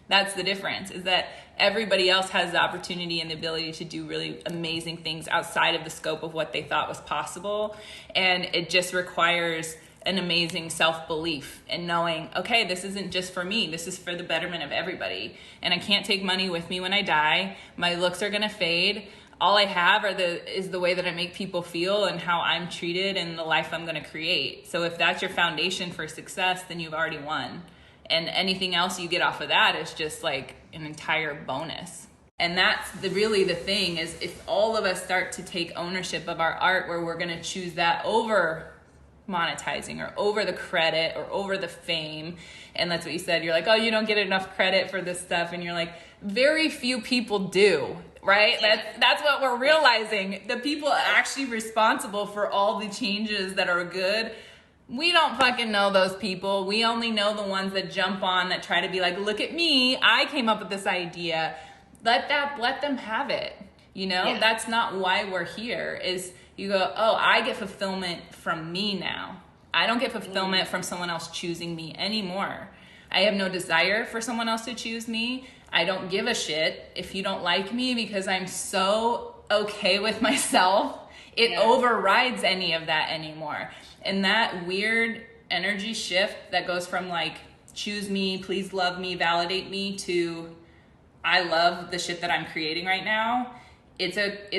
That's the difference, is that everybody else has the opportunity and the ability to do really amazing things outside of the scope of what they thought was possible. And it just requires an amazing self-belief and knowing, okay, this isn't just for me, this is for the betterment of everybody. And I can't take money with me when I die. My looks are gonna fade. All I have is the way that I make people feel and how I'm treated and the life I'm gonna create. So if that's your foundation for success, then you've already won. And anything else you get off of that is just like an entire bonus. And that's really the thing, is if all of us start to take ownership of our art, where we're gonna choose that over monetizing or over the credit or over the fame. And that's what you said. You're like, oh, you don't get enough credit for this stuff. And you're like, very few people do, right? That's what we're realizing. The people actually responsible for all the changes that are good, we don't fucking know those people. We only know the ones that jump on, that try to be like, look at me, I came up with this idea. Let them have it. You know, that's not why we're here. Is you go, oh, I get fulfillment from me now. I don't get fulfillment from someone else choosing me anymore. I have no desire for someone else to choose me. I don't give a shit if you don't like me, because I'm so okay with myself. It overrides any of that anymore. And that weird energy shift that goes from like, choose me, please love me, validate me, to I love the shit that I'm creating right now. It's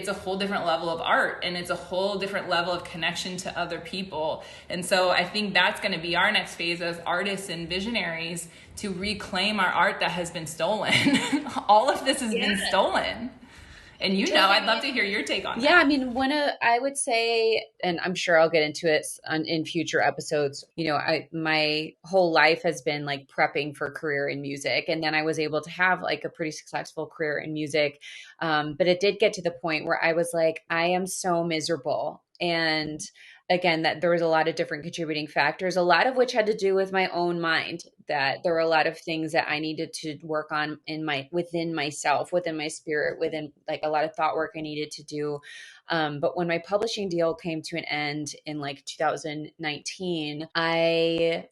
a whole different level of art, and it's a whole different level of connection to other people. And so I think that's going to be our next phase as artists and visionaries, to reclaim our art that has been stolen. All of this has been stolen. And I'd love to hear your take on that. Yeah, I mean, I would say, and I'm sure I'll get into it in future episodes, my whole life has been like prepping for a career in music. And then I was able to have like a pretty successful career in music. But it did get to the point where I was like, I am so miserable. And again, that there was a lot of different contributing factors, a lot of which had to do with my own mind, that there were a lot of things that I needed to work on within myself, within my spirit, within like a lot of thought work I needed to do. But when my publishing deal came to an end in like 2019, I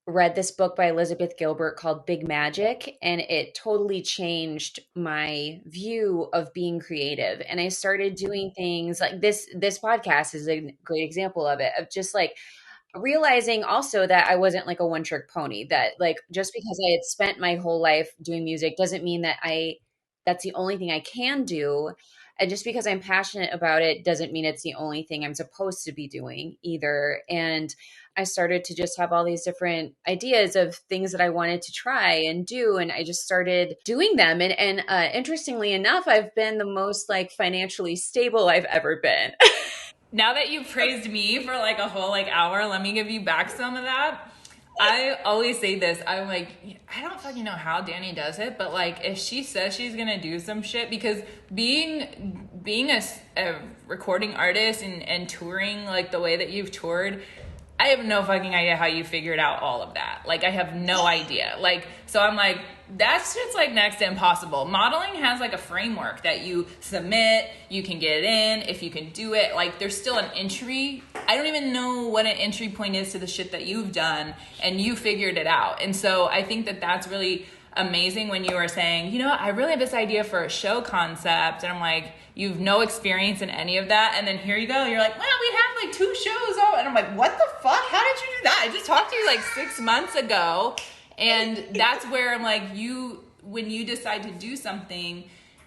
read this book by Elizabeth Gilbert called Big Magic, and it totally changed my view of being creative. And I started doing things like this podcast is a great example of it, of just like realizing also that I wasn't like a one trick pony, that like just because I had spent my whole life doing music doesn't mean that that's the only thing I can do. And just because I'm passionate about it doesn't mean it's the only thing I'm supposed to be doing either. And I started to just have all these different ideas of things that I wanted to try and do. And I just started doing them. And interestingly enough, I've been the most like financially stable I've ever been. Now that you've praised me for like a whole like hour, let me give you back some of that. I always say this. I'm like, I don't fucking know how Danny does it, but like if she says she's gonna do some shit, because being a recording artist and touring like the way that you've toured, I have no fucking idea how you figured out all of that. Like I have no idea. Like, so I'm like, that's just like next to impossible. Modeling has like a framework that you submit, you can get in, if you can do it. Like there's still an entry. I don't even know what an entry point is to the shit that you've done, and you figured it out. And so I think that that's really amazing when you were saying, I really have this idea for a show concept. And I'm like, you've no experience in any of that. And then here you go. You're like, well, we have like 2 shows. Oh, and I'm like, what the fuck? How did you do that? I just talked to you like 6 months ago. And that's where I'm like, when you decide to do something,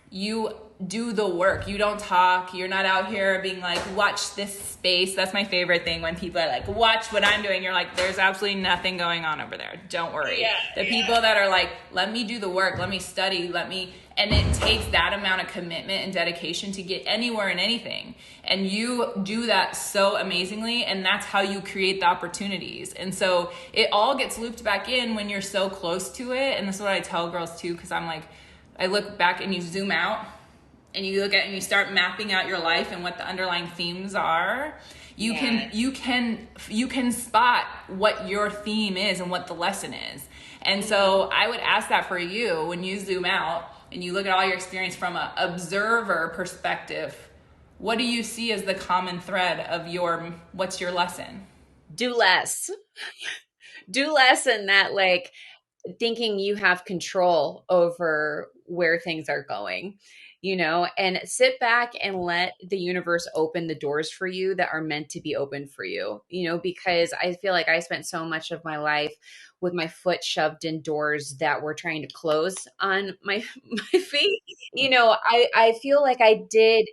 you do the work. You don't talk. You're not out here being like, watch this space. That's my favorite thing, when people are like, watch what I'm doing. You're like, there's absolutely nothing going on over there. Don't worry. People that are like, let me do the work. Let me study. And it takes that amount of commitment and dedication to get anywhere in anything. And you do that so amazingly. And that's how you create the opportunities. And so it all gets looped back in when you're so close to it. And this is what I tell girls too, because I'm like, I look back and you zoom out and you look at and you start mapping out your life and what the underlying themes are. You can spot what your theme is and what the lesson is. And so I would ask that for you when you zoom out and you look at all your experience from an observer perspective. What do you see as the common thread of what's your lesson? Do less. Do less, and that like thinking you have control over where things are going, and sit back and let the universe open the doors for you that are meant to be open for you, because I feel like I spent so much of my life with my foot shoved in doors that were trying to close on my my feet. I feel like I did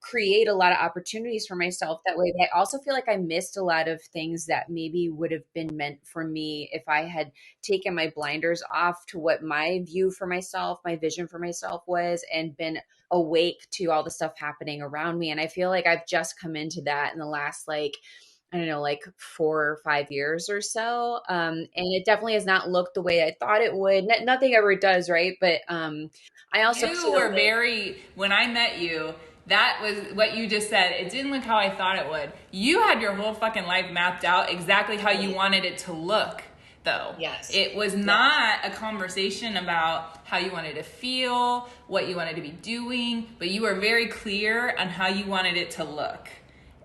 create a lot of opportunities for myself that way, but I also feel like I missed a lot of things that maybe would have been meant for me if I had taken my blinders off to what my view for myself, my vision for myself was, and been awake to all the stuff happening around me. And I feel like I've just come into that in the last, like, I don't know, like 4 or 5 years or so. And it definitely has not looked the way I thought it would. Nothing ever does, right? But I also You feel were like, very, when I met you, that was what you just said. It didn't look how I thought it would. You had your whole fucking life mapped out exactly how you wanted it to look, though. yes, It was not a conversation about how you wanted to feel, what you wanted to be doing, but you were very clear on how you wanted it to look.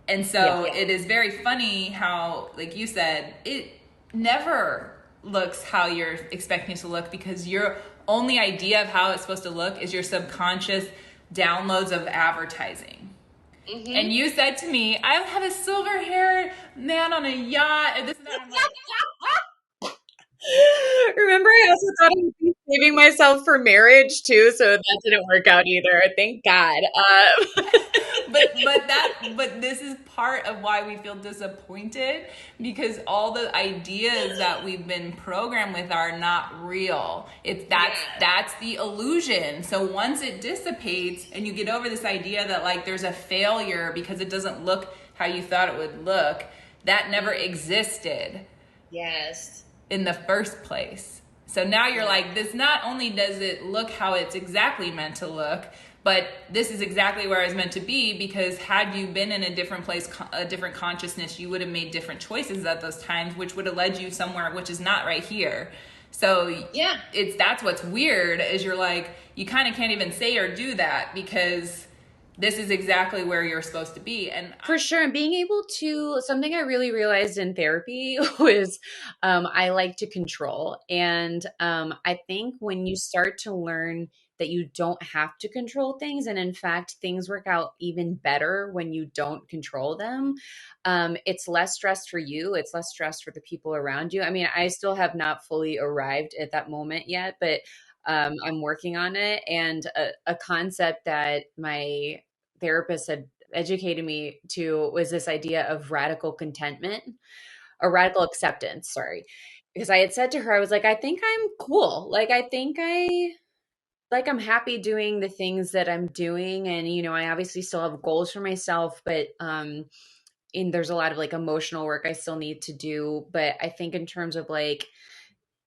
And so yeah. it is very funny how, like you said, it never looks how you're expecting it to look, because your only idea of how it's supposed to look is your subconscious downloads of advertising. Mm-hmm. And you said to me, I have a silver haired man on a yacht and this and that. I'm like, Remember, I also thought I was saving myself for marriage too, so that didn't work out either. Thank God. but this is part of why we feel disappointed, because all the ideas that we've been programmed with are not real. That's the illusion. So once it dissipates and you get over this idea that like there's a failure because it doesn't look how you thought it would look, that never existed. Yes. In the first place. So now you're like, this not only does it look how it's exactly meant to look, but this is exactly where I was meant to be, because had you been in a different place, a different consciousness, you would have made different choices at those times, which would have led you somewhere which is not right here. So yeah, that's what's weird, is you're like, you kind of can't even say or do that because this is exactly where you're supposed to be. And for sure. And being able to, something I really realized in therapy was I like to control. And I think when you start to learn that you don't have to control things, and in fact, things work out even better when you don't control them, it's less stress for you. It's less stress for the people around you. I mean, I still have not fully arrived at that moment yet, but I'm working on it. And a concept that my therapist had educated me to was this idea of radical contentment, or radical acceptance, sorry. Because I had said to her, I was like, I think I'm cool. Like, I think I'm happy doing the things that I'm doing. And, I obviously still have goals for myself, but, there's a lot of like emotional work I still need to do. But I think in terms of like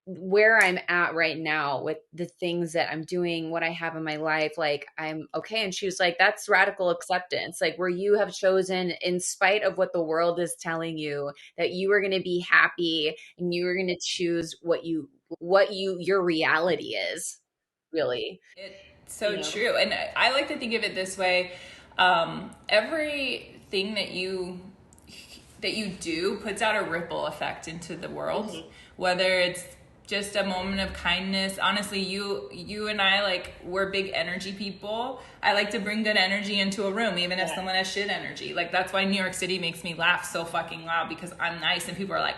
where I'm at right now with the things that I'm doing, what I have in my life, like I'm okay. And she was like, that's radical acceptance, like where you have chosen, in spite of what the world is telling you, that you are going to be happy and you are going to choose your reality is, really. It's so true. And I like to think of it this way. Everything that you do puts out a ripple effect into the world, whether it's just a moment of kindness. Honestly, you and I, like, we're big energy people. I like to bring good energy into a room, even if someone has shit energy. Like, that's why New York City makes me laugh so fucking loud, because I'm nice and people are like,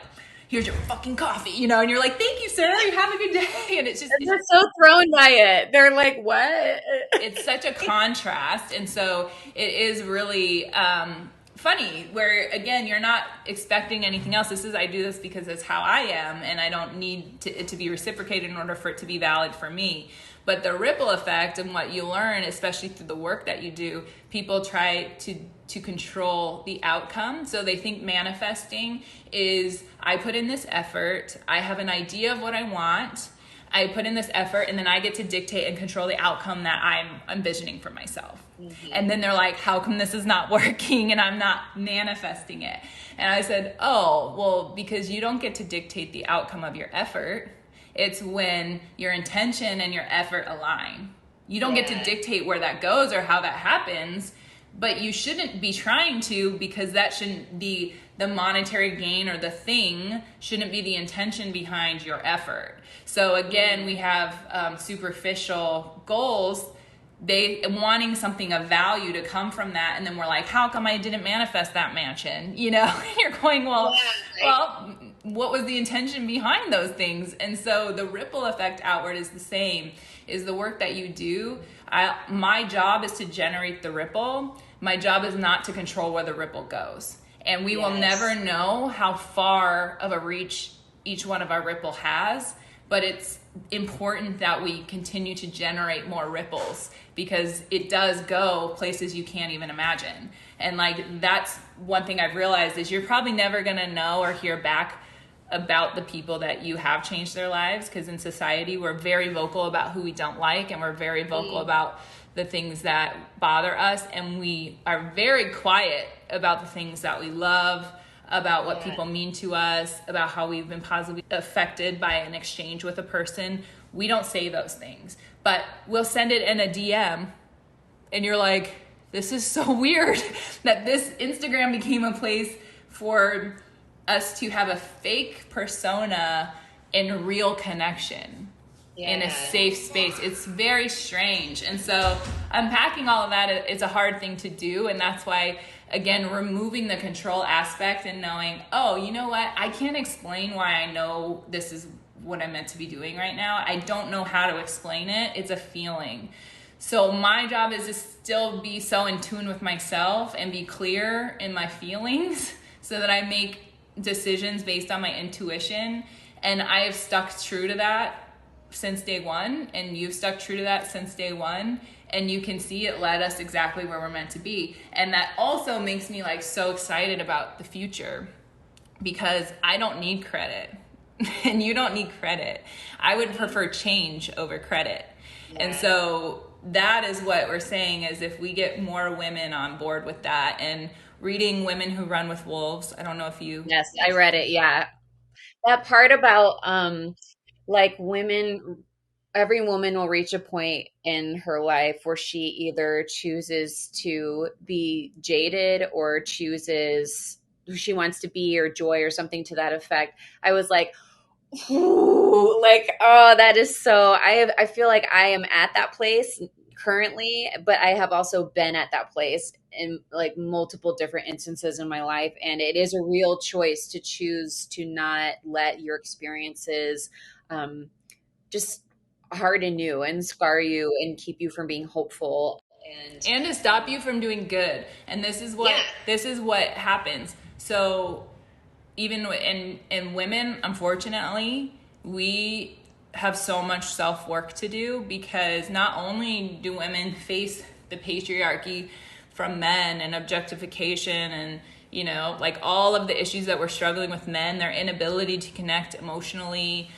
here's your fucking coffee, and you're like, thank you, sir, you have a good day. And it's just, they're so thrown by it. They're like, what? It's such a contrast. And so it is really funny, where again, you're not expecting anything else. I do this because it's how I am, and I don't need it to be reciprocated in order for it to be valid for me. But the ripple effect and what you learn, especially through the work that you do, people try to control the outcome. So they think manifesting is, I put in this effort, I have an idea of what I want, I put in this effort, and then I get to dictate and control the outcome that I'm envisioning for myself. And then they're like, how come this is not working and I'm not manifesting it? And I said, oh, well, because you don't get to dictate the outcome of your effort. It's when your intention and your effort align. You don't get to dictate where that goes or how that happens, but you shouldn't be trying to, because that shouldn't be the monetary gain, or the thing shouldn't be the intention behind your effort. So again, we have superficial goals, they wanting something of value to come from that, and then we're like, how come I didn't manifest that mansion? You know, you're going, well, what was the intention behind those things? And so the ripple effect outward is the same, is the work that you do. My job is to generate the ripple. My job is not to control where the ripple goes. And we will never know how far of a reach each one of our ripple has, but it's important that we continue to generate more ripples, because it does go places you can't even imagine. And like, that's one thing I've realized, is you're probably never going to know or hear back about the people that you have changed their lives, because in society we're very vocal about who we don't like, and we're very vocal about the things that bother us, and we are very quiet about the things that we love, about what people mean to us, about how we've been positively affected by an exchange with a person. We don't say those things, but we'll send it in a DM, and you're like, this is so weird that this Instagram became a place for us to have a fake persona in real connection, in a safe space. It's very strange. And so unpacking all of that is a hard thing to do. And that's why, again, removing the control aspect and knowing, oh, you know what? I can't explain why I know this is what I'm meant to be doing right now. I don't know how to explain it. It's a feeling. So my job is to still be so in tune with myself and be clear in my feelings, so that I make decisions based on my intuition. And I have stuck true to that since day one, and you've stuck true to that since day one, and you can see it led us exactly where we're meant to be. And that also makes me like so excited about the future, because I don't need credit and you don't need credit. I would prefer change over credit. And so that is what we're saying, is if we get more women on board with that, and reading Women Who Run with Wolves. I don't know if you... Yes, I read it. Yeah. That part about like women, every woman will reach a point in her life where she either chooses to be jaded or chooses who she wants to be, or joy, or something to that effect. I was like, ooh, like, oh, that is so, I feel like I am at that place currently, but I have also been at that place in like multiple different instances in my life. And it is a real choice to choose to not let your experiences just harden you and scar you and keep you from being hopeful, and to stop you from doing good. And this is what happens. So even in women, unfortunately, we have so much self-work to do, because not only do women face the patriarchy from men and objectification and, you know, like all of the issues that we're struggling with men, their inability to connect emotionally,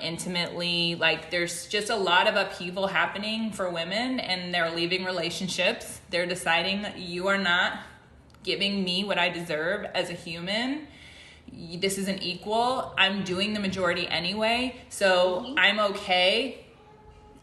intimately, like there's just a lot of upheaval happening for women, and they're leaving relationships. They're deciding that you are not giving me what I deserve as a human. This isn't equal. I'm doing the majority anyway, so I'm okay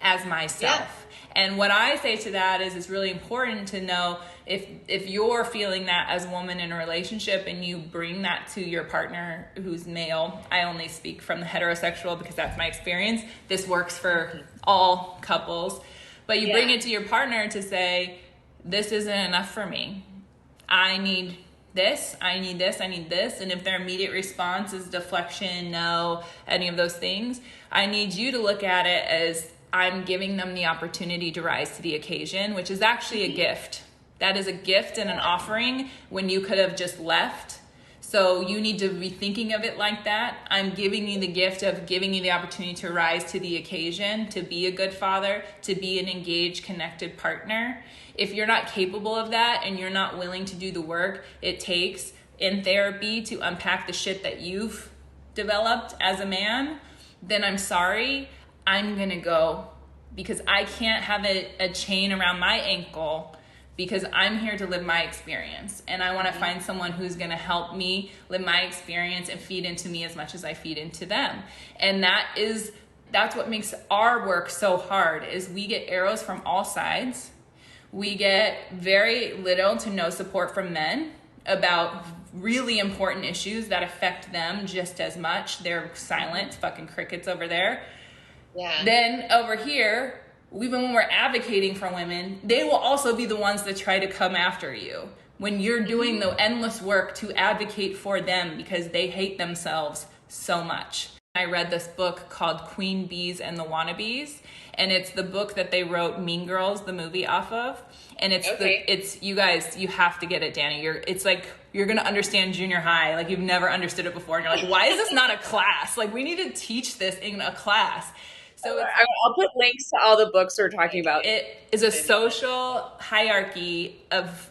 as myself. And what I say to that is, it's really important to know if you're feeling that as a woman in a relationship, and you bring that to your partner who's male. I only speak from the heterosexual because that's my experience. This works for all couples. But you bring it to your partner to say, this isn't enough for me. I need this, I need this, I need this. And if their immediate response is deflection, no, any of those things, I need you to look at it as, I'm giving them the opportunity to rise to the occasion, which is actually a gift. That is a gift and an offering when you could have just left. So you need to be thinking of it like that. I'm giving you the gift of giving you the opportunity to rise to the occasion, to be a good father, to be an engaged, connected partner. If you're not capable of that, and you're not willing to do the work it takes in therapy to unpack the shit that you've developed as a man, then I'm sorry, I'm gonna go, because I can't have a chain around my ankle, because I'm here to live my experience, and I want to find someone who's going to help me live my experience and feed into me as much as I feed into them. And that's what makes our work so hard, is we get arrows from all sides. We get very little to no support from men about really important issues that affect them just as much. They're silent, fucking crickets over there. Yeah. Then over here, even when we're advocating for women, they will also be the ones that try to come after you when you're doing the endless work to advocate for them because they hate themselves so much. I read this book called Queen Bees and the Wannabes, and it's the book that they wrote Mean Girls, the movie, off of. And it's you guys, you have to get it, Danny. It's like you're gonna understand junior high like you've never understood it before, and you're like, why is this not a class? Like, we need to teach this in a class. So I'll put links to all the books we're talking about. it is a social hierarchy of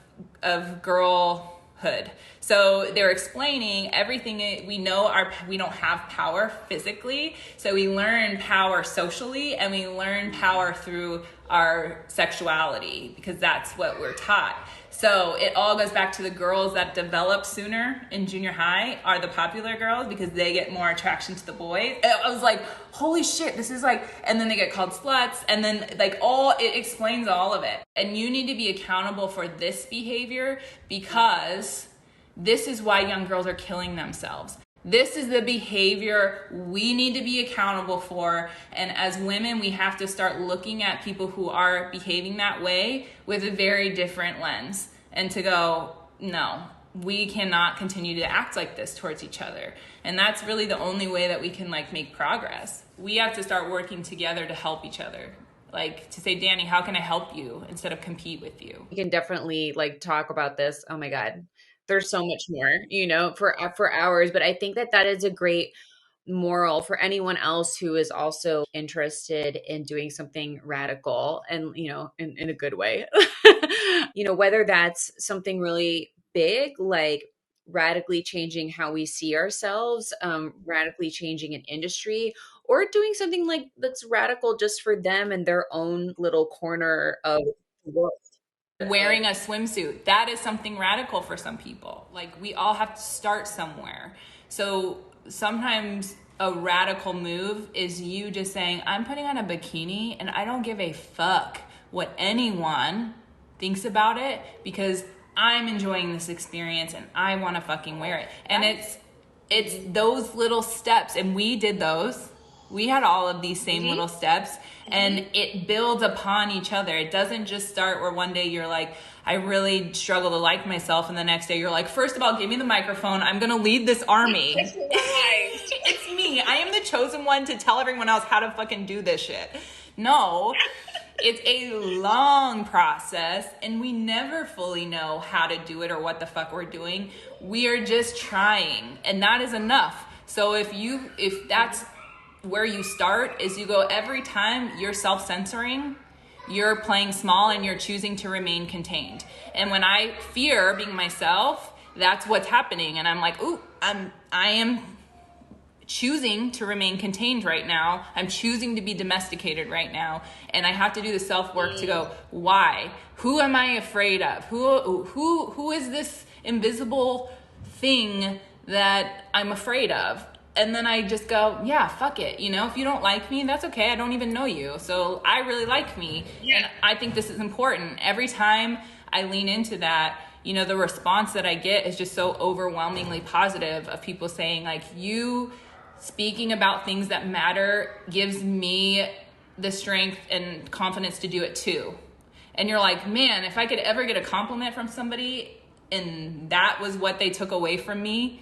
girlhood. So they're explaining everything. We know we don't have power physically, so we learn power socially, and we learn power through our sexuality because that's what we're taught. So it all goes back to the girls that develop sooner in junior high are the popular girls because they get more attraction to the boys. I was like, holy shit, this is like, and then they get called sluts, and then like it explains all of it. And you need to be accountable for this behavior because this is why young girls are killing themselves. This is the behavior we need to be accountable for. And as women, we have to start looking at people who are behaving that way with a very different lens and to go, no, we cannot continue to act like this towards each other. And that's really the only way that we can like make progress. We have to start working together to help each other. Like to say, Danny, how can I help you instead of compete with you? We can definitely like talk about this. Oh my God. There's so much more, for hours, but I think that is a great moral for anyone else who is also interested in doing something radical and, in a good way. Whether that's something really big, like radically changing how we see ourselves, radically changing an industry, or doing something like that's radical just for them and their own little corner of the world. Wearing a swimsuit, that is something radical for some people. Like, we all have to start somewhere. So sometimes a radical move is you just saying, I'm putting on a bikini and I don't give a fuck what anyone thinks about it because I'm enjoying this experience and I want to fucking wear it. And it's those little steps, and we did those. We had all of these same little steps, and it builds upon each other. It doesn't just start where one day you're like, I really struggle to like myself, and the next day you're like, first of all, give me the microphone. I'm going to lead this army. It's me. I am the chosen one to tell everyone else how to fucking do this shit. No, it's a long process, and we never fully know how to do it or what the fuck we're doing. We are just trying, and that is enough. So if that's where you start, is you go every time you're self-censoring, you're playing small and you're choosing to remain contained. And when I fear being myself, that's what's happening. And I'm like, ooh, I am choosing to remain contained right now. I'm choosing to be domesticated right now. And I have to do the self-work to go, why? Who am I afraid of? Who is this invisible thing that I'm afraid of? And then I just go, yeah, fuck it. If you don't like me, that's okay. I don't even know you. So I really like me. Yeah. And I think this is important. Every time I lean into that, the response that I get is just so overwhelmingly positive of people saying, like, you speaking about things that matter gives me the strength and confidence to do it too. And you're like, man, if I could ever get a compliment from somebody and that was what they took away from me,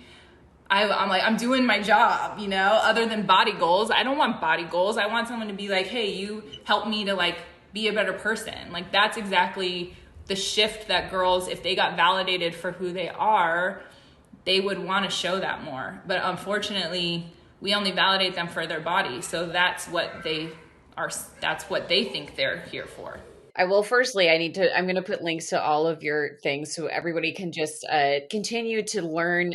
I'm like, I'm doing my job, other than body goals. I don't want body goals. I want someone to be like, hey, you helped me to like be a better person. Like, that's exactly the shift that girls, if they got validated for who they are, they would want to show that more. But unfortunately, we only validate them for their body. So that's what they think they're here for. I'm going to put links to all of your things so everybody can just continue to learn,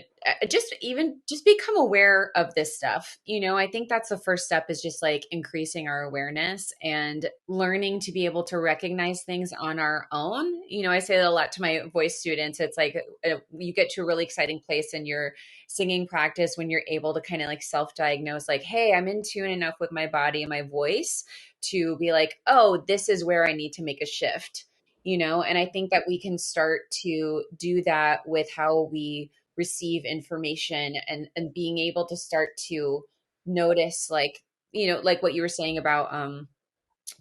just become aware of this stuff. I think that's the first step, is just like increasing our awareness and learning to be able to recognize things on our own. I say that a lot to my voice students. It's like you get to a really exciting place in your singing practice when you're able to kind of like self-diagnose, like, hey, I'm in tune enough with my body and my voice to be like, oh, this is where I need to make a shift. and I think that we can start to do that with how we receive information, and being able to start to notice, like, like what you were saying about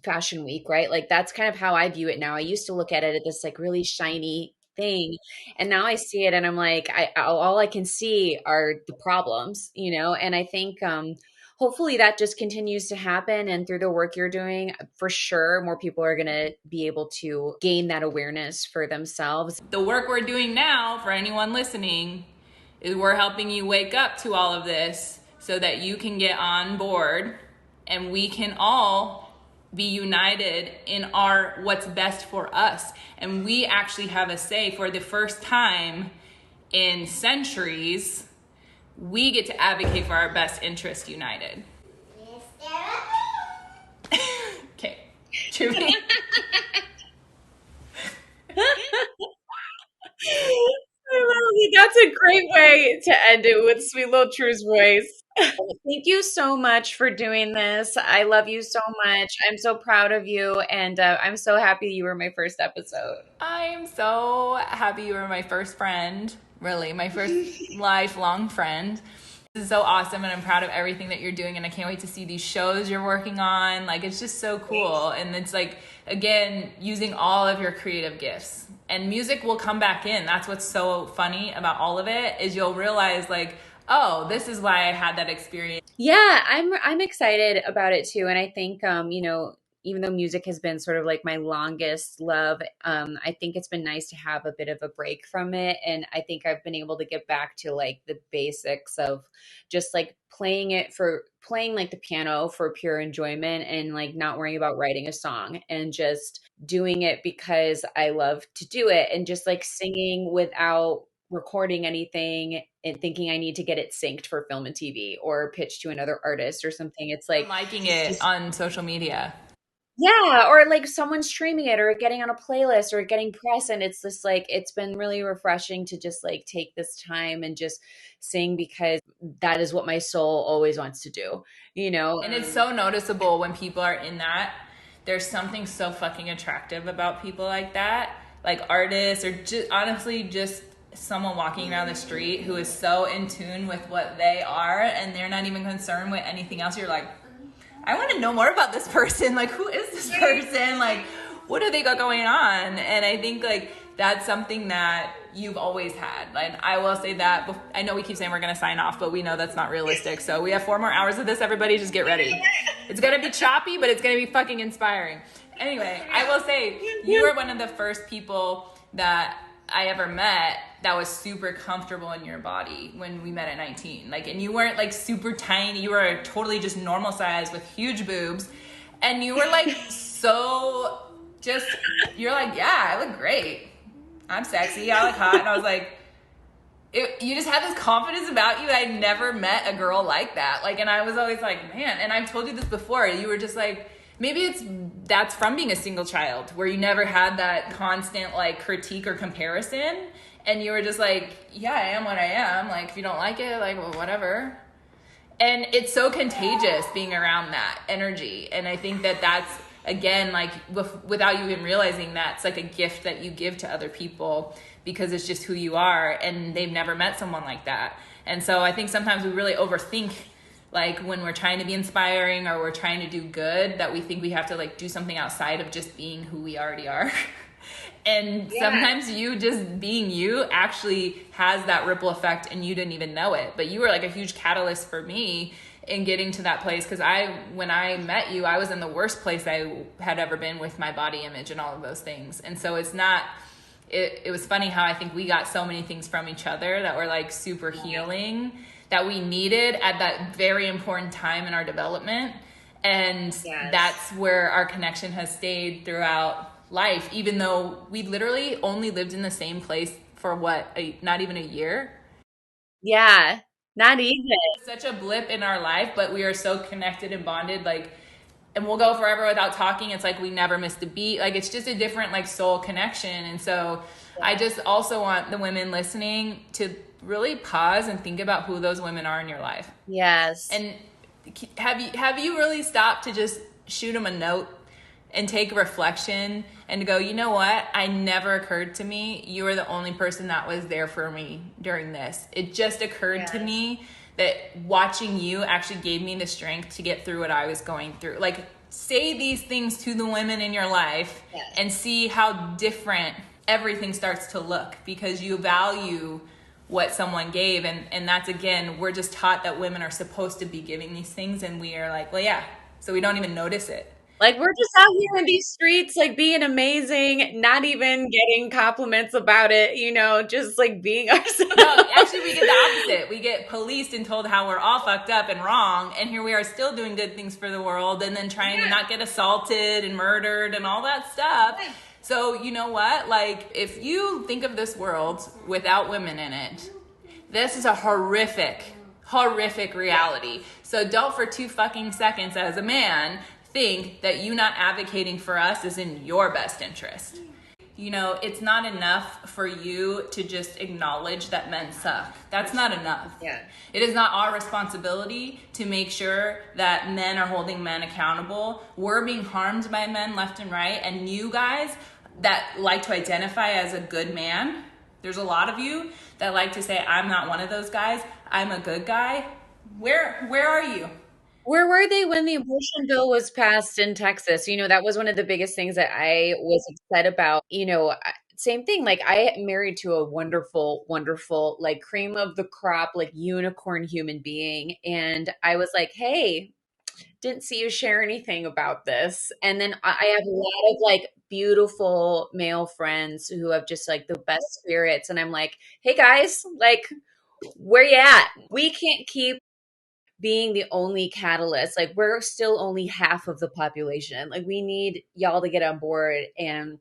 Fashion Week, right? Like that's kind of how I view it now. I used to look at it as this like really shiny thing, and now I see it and I'm like, all I can see are the problems, and I think hopefully that just continues to happen, and through the work you're doing, for sure more people are going to be able to gain that awareness for themselves. The work we're doing now, for anyone listening, is we're helping you wake up to all of this so that you can get on board and we can all be united in our what's best for us. And we actually have a say. For the first time in centuries, we get to advocate for our best interest united. Okay. Truly. That's a great way to end it, with Sweet Little True's voice. Thank you so much for doing this. I love you so much. I'm so proud of you, and I'm so happy you were my first episode. I am so happy you were my first friend, really, my first lifelong friend. This is so awesome, and I'm proud of everything that you're doing, and I can't wait to see these shows you're working on. Like, it's just so cool. And it's like, again, using all of your creative gifts. And music will come back in. That's what's so funny about all of it, is you'll realize, like, oh, this is why I had that experience. Yeah, I'm excited about it too. And I think even though music has been sort of like my longest love, I think it's been nice to have a bit of a break from it. And I think I've been able to get back to like the basics of just like playing like the piano for pure enjoyment, and like not worrying about writing a song, and just doing it because I love to do it, and just like singing without recording anything and thinking I need to get it synced for film and TV or pitched to another artist or something. It's like Liking it on social media. yeah, or like someone streaming it or getting on a playlist or getting press. And it's just like, it's been really refreshing to just like take this time and just sing, because that is what my soul always wants to do, And it's so noticeable when people are in that. There's something so fucking attractive about people like that, like artists, or just honestly just someone walking down the street who is so in tune with what they are, and they're not even concerned with anything else. You're like, I want to know more about this person. Like, who is this person? Like, what do they got going on? And I think like that's something that you've always had. Like, I will say that. I know we keep saying we're going to sign off, but we know that's not realistic. So we have 4 more hours of this. Everybody just get ready. It's going to be choppy, but it's going to be fucking inspiring. Anyway, I will say you were one of the first people that I ever met that was super comfortable in your body when we met at 19. Like, and you weren't like super tiny. You were totally just normal size with huge boobs. And you were like, so just, you're like, yeah, I look great. I'm sexy. I look hot. And I was like, you just had this confidence about you. I never met a girl like that. Like, and I was always like, man, and I've told you this before. You were just like, maybe that's from being a single child, where you never had that constant like critique or comparison, and you were just like, yeah, I am what I am. Like, if you don't like it, like, well, whatever. And it's so contagious being around that energy. And I think that that's, again, like without you even realizing that, it's like a gift that you give to other people, because it's just who you are, and they've never met someone like that. And so I think sometimes we really overthink, like when we're trying to be inspiring or we're trying to do good, that we think we have to like do something outside of just being who we already are. And sometimes you just being you actually has that ripple effect, and you didn't even know it. But you were like a huge catalyst for me in getting to that place, because when I met you, I was in the worst place I had ever been with my body image and all of those things. And so it's not, it was funny how I think we got so many things from each other that were like super healing, that we needed at that very important time in our development. And that's where our connection has stayed throughout life, even though we literally only lived in the same place for not even a year. Yeah, not even. Such a blip in our life, but we are so connected and bonded, like, and we'll go forever without talking. It's like we never missed a beat. Like, it's just a different like soul connection. And so I just also want the women listening to really pause and think about who those women are in your life. Yes. And have you really stopped to just shoot them a note and take a reflection and to go, you know what? I never occurred to me. You were the only person that was there for me during this. It just occurred to me that watching you actually gave me the strength to get through what I was going through. Like, say these things to the women in your life and see how different everything starts to look, because you value what someone gave. And that's, again, we're just taught that women are supposed to be giving these things, and we are like, well, yeah, so we don't even notice it. Like, we're just out here in these streets, like, being amazing, not even getting compliments about it, you know, just like being ourselves. No, actually, we get the opposite. We get policed and told how we're all fucked up and wrong, and here we are still doing good things for the world, and then trying to not get assaulted and murdered and all that stuff. So, you know what? Like, if you think of this world without women in it, this is a horrific reality. So don't for 2 fucking seconds as a man think that you not advocating for us is in your best interest. You know, it's not enough for you to just acknowledge that men suck. That's not enough. Yeah. It is not our responsibility to make sure that men are holding men accountable. We're being harmed by men left and right. And you guys that like to identify as a good man, there's a lot of you that like to say, I'm not one of those guys, I'm a good guy. Where are you? Where were they when the abortion bill was passed in Texas? You know, that was one of the biggest things that I was upset about. You know, same thing. Like, I married to a wonderful, wonderful, like, cream of the crop, like, unicorn human being. And I was like, hey, didn't see you share anything about this. And then I have a lot of like beautiful male friends who have just like the best spirits. And I'm like, hey guys, like, where you at? We can't keep being the only catalyst. Like, we're still only half of the population. Like, we need y'all to get on board and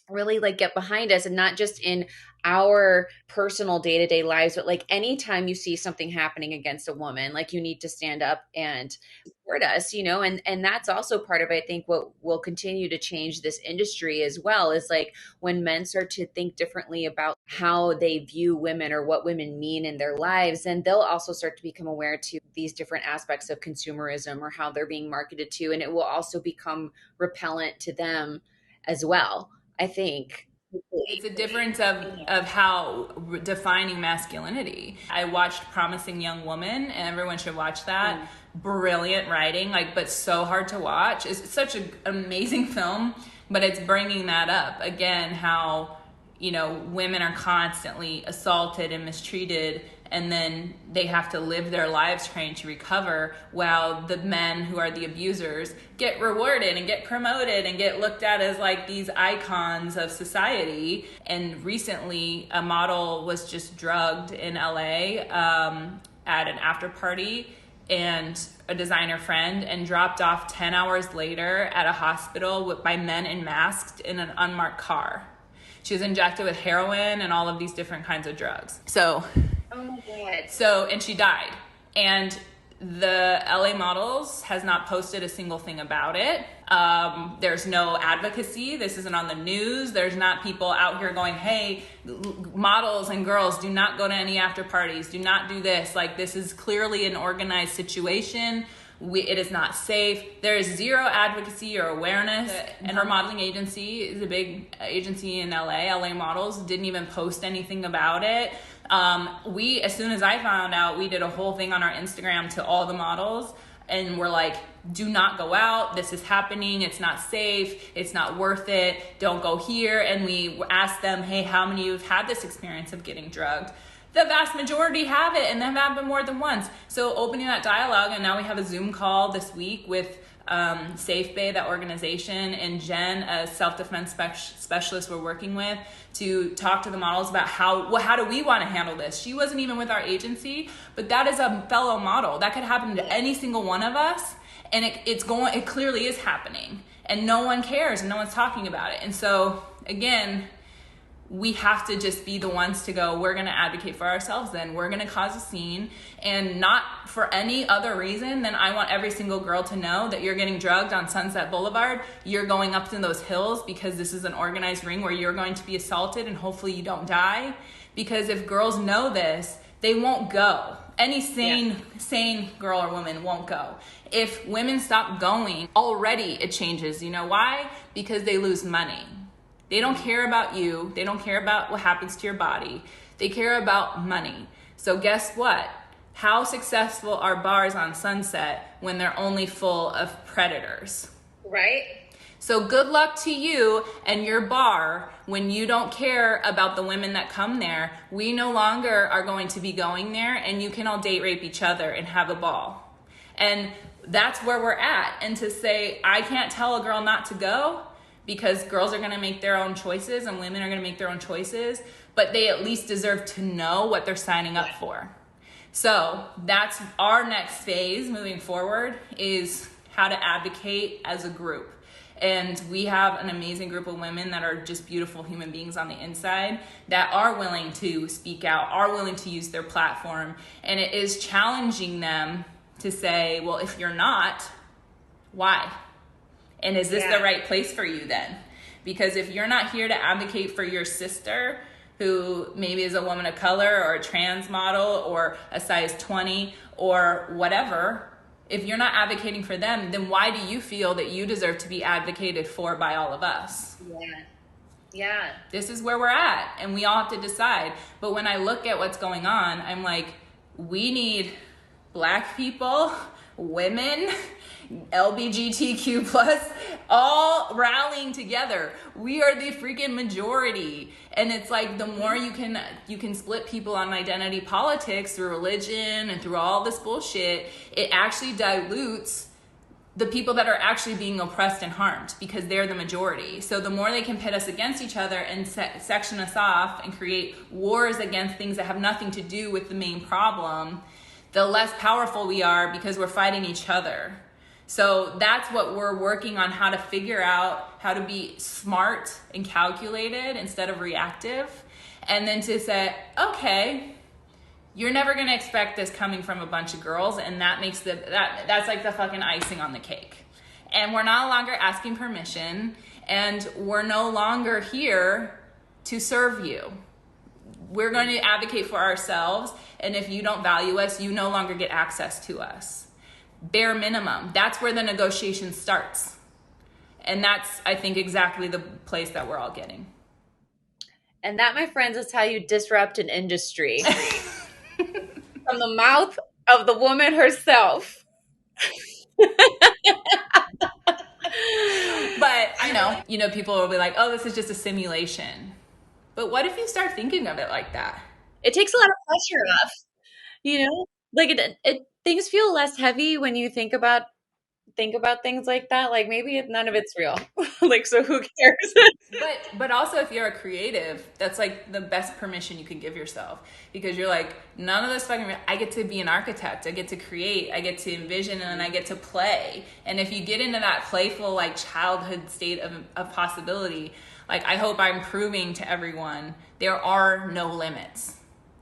really like get behind us, and not just in our personal day-to-day lives, but like anytime you see something happening against a woman, like, you need to stand up and support us, you know. And that's also part of, I think, what will continue to change this industry as well, is like when men start to think differently about how they view women or what women mean in their lives, and they'll also start to become aware to these different aspects of consumerism or how they're being marketed to, and it will also become repellent to them as well, I think. It's a difference of how defining masculinity. I watched Promising Young Woman, and everyone should watch that. Brilliant writing, like, but so hard to watch. It's such an amazing film, but it's bringing that up again, how, you know, women are constantly assaulted and mistreated, and then they have to live their lives trying to recover, while the men who are the abusers get rewarded and get promoted and get looked at as like these icons of society. And recently a model was just drugged in LA at an after party, and a designer friend, and dropped off 10 hours later at a hospital by men in masks in an unmarked car. She was injected with heroin and all of these different kinds of drugs. So, Oh my God. so, and she died. And the LA Models has not posted a single thing about it. There's no advocacy. This isn't on the news. There's not people out here going, hey, models and girls, do not go to any after parties. Do not do this. Like, this is clearly an organized situation. It is not safe. There is zero advocacy or awareness. And her modeling agency is a big agency in LA. LA Models didn't even post anything about it. As soon as I found out, we did a whole thing on our Instagram to all the models, and we're like, do not go out. This is happening. It's not safe. It's not worth it. Don't go here. And we asked them, hey, how many of you have had this experience of getting drugged? The vast majority have it, and they've happened more than once. So opening that dialogue, and now we have a Zoom call this week with Safe Bay, that organization, and Jen, a self-defense specialist we're working with, to talk to the models about how do we want to handle this. She wasn't even with our agency, but that is a fellow model. That could happen to any single one of us, and it clearly is happening, and no one cares, and no one's talking about it. And so again, we have to just be the ones to go, we're going to advocate for ourselves, then we're going to cause a scene, and not for any other reason than I want every single girl to know that you're getting drugged on Sunset Boulevard. You're going up to those hills because this is an organized ring where you're going to be assaulted, and hopefully you don't die. Because if girls know this, they won't go. Any sane girl or woman won't go. If women stop going, already it changes. You know why? Because they lose money. They don't care about you. They don't care about what happens to your body. They care about money. So guess what? How successful are bars on Sunset when they're only full of predators? Right? So good luck to you and your bar when you don't care about the women that come there. We no longer are going to be going there, and you can all date rape each other and have a ball. And that's where we're at. And to say, I can't tell a girl not to go because girls are going to make their own choices and women are going to make their own choices, but they at least deserve to know what they're signing up for. So that's our next phase moving forward, is how to advocate as a group. And we have an amazing group of women that are just beautiful human beings on the inside that are willing to speak out, are willing to use their platform. And it is challenging them to say, well, if you're not, why? And is this the right place for you then? Because if you're not here to advocate for your sister, who maybe is a woman of color or a trans model or a size 20 or whatever, if you're not advocating for them, then why do you feel that you deserve to be advocated for by all of us? Yeah. This is where we're at, and we all have to decide. But when I look at what's going on, I'm like, we need Black people, women, LGBTQ plus, all rallying together. We are the freaking majority. And it's like, the more you can split people on identity politics through religion and through all this bullshit, it actually dilutes the people that are actually being oppressed and harmed, because they're the majority. So the more they can pit us against each other and section us off and create wars against things that have nothing to do with the main problem, the less powerful we are, because we're fighting each other. So that's what we're working on, how to figure out how to be smart and calculated instead of reactive. And then to say, okay, you're never going to expect this coming from a bunch of girls, and that makes that's like the fucking icing on the cake. And we're no longer asking permission, and we're no longer here to serve you. We're going to advocate for ourselves, and if you don't value us, you no longer get access to us. Bare minimum. That's where the negotiation starts. And that's, I think, exactly the place that we're all getting. And that, my friends, is how you disrupt an industry. From the mouth of the woman herself. But people will be like, oh, this is just a simulation. But what if you start thinking of it like that? It takes a lot of pressure off. Like things feel less heavy when you think about things like that. Like, maybe none of it's real. Like, so who cares? But also, if you're a creative, that's like the best permission you can give yourself, because you're like, none of this fucking, I get to be an architect, I get to create, I get to envision, and I get to play. And if you get into that playful, like, childhood state of possibility, like, I hope I'm proving to everyone there are no limits.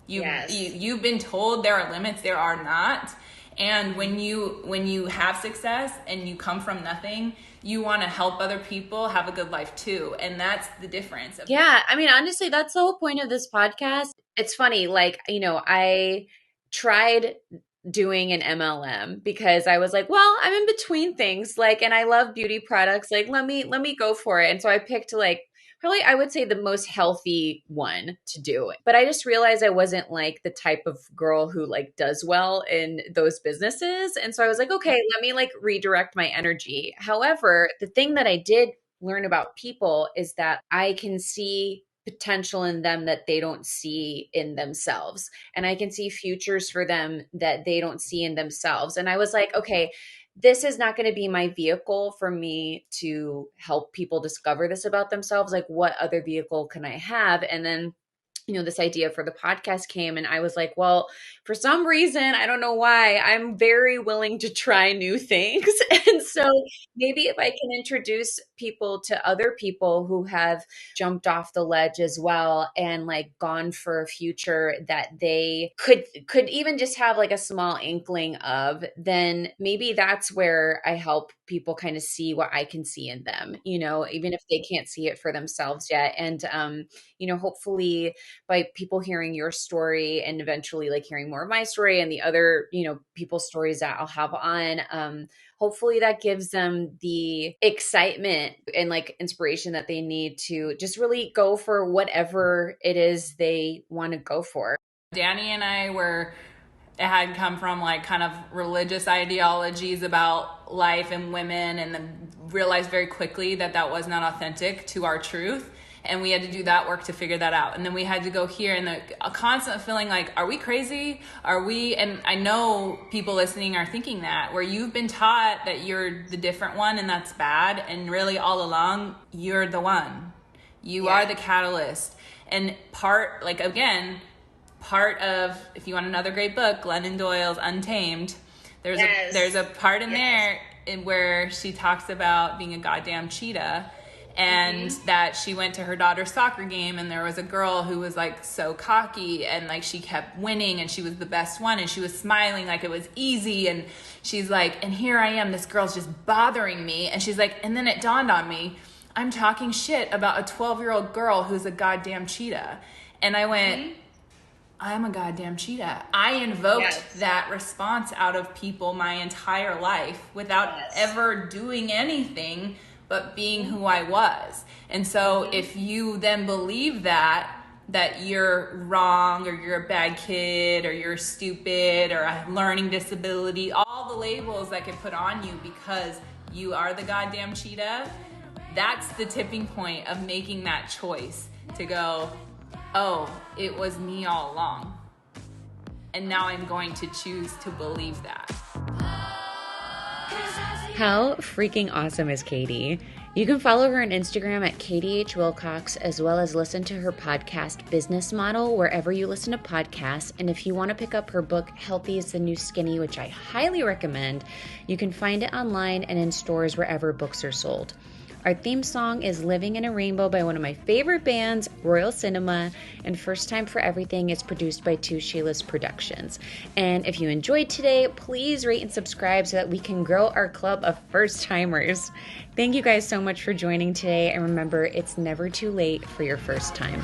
You've been told there are limits. There are not. And when you have success and you come from nothing, you want to help other people have a good life too. And that's the difference. Yeah. I mean, honestly, that's the whole point of this podcast. It's funny. Like, I tried doing an MLM because I was like, well, I'm in between things, like, and I love beauty products. Like, let me go for it. And so I picked, like, probably, I would say, the most healthy one to do. But I just realized I wasn't like the type of girl who like does well in those businesses. And so I was like, okay, let me like redirect my energy. However, the thing that I did learn about people is that I can see potential in them that they don't see in themselves. And I can see futures for them that they don't see in themselves. And I was like, okay, this is not going to be my vehicle for me to help people discover this about themselves. Like, what other vehicle can I have? And then, this idea for the podcast came, and I was like, well, for some reason, I don't know why, I'm very willing to try new things. And so maybe if I can introduce people to other people who have jumped off the ledge as well and like gone for a future that they could even just have like a small inkling of, then maybe that's where I help people kind of see what I can see in them, even if they can't see it for themselves yet. And, hopefully by people hearing your story and eventually like hearing more of my story and the other, people's stories that I'll have on. Hopefully that gives them the excitement and like inspiration that they need to just really go for whatever it is they want to go for. Danny and I had come from like kind of religious ideologies about life and women, and then realized very quickly that was not authentic to our truth. And we had to do that work to figure that out. And then we had to go here, and a constant feeling like, are we crazy? And I know people listening are thinking that, where you've been taught that you're the different one and that's bad. And really all along, you're the one. You are the catalyst. And part of, if you want another great book, Glennon Doyle's Untamed, there's a part in there where she talks about being a goddamn cheetah. And that she went to her daughter's soccer game, and there was a girl who was like so cocky, and like she kept winning, and she was the best one, and she was smiling like it was easy, and she's like, and here I am, this girl's just bothering me, and she's like, and then it dawned on me, I'm talking shit about a 12-year-old girl who's a goddamn cheetah. And I went, I'm a goddamn cheetah. I invoked that response out of people my entire life without ever doing anything but being who I was. And so if you then believe that you're wrong, or you're a bad kid, or you're stupid, or a learning disability, all the labels that get put on you because you are the goddamn cheetah, that's the tipping point of making that choice to go, oh, it was me all along. And now I'm going to choose to believe that. How freaking awesome is Katie? You can follow her on Instagram at Katie H. Willcox, as well as listen to her podcast, Business Model, wherever you listen to podcasts. And if you want to pick up her book, Healthy is the New Skinny, which I highly recommend, you can find it online and in stores wherever books are sold. Our theme song is Living in a Rainbow by one of my favorite bands, Royal Cinema, and First Time for Everything is produced by Two Sheila's Productions. And if you enjoyed today, please rate and subscribe so that we can grow our club of first timers. Thank you guys so much for joining today, and remember, it's never too late for your first time.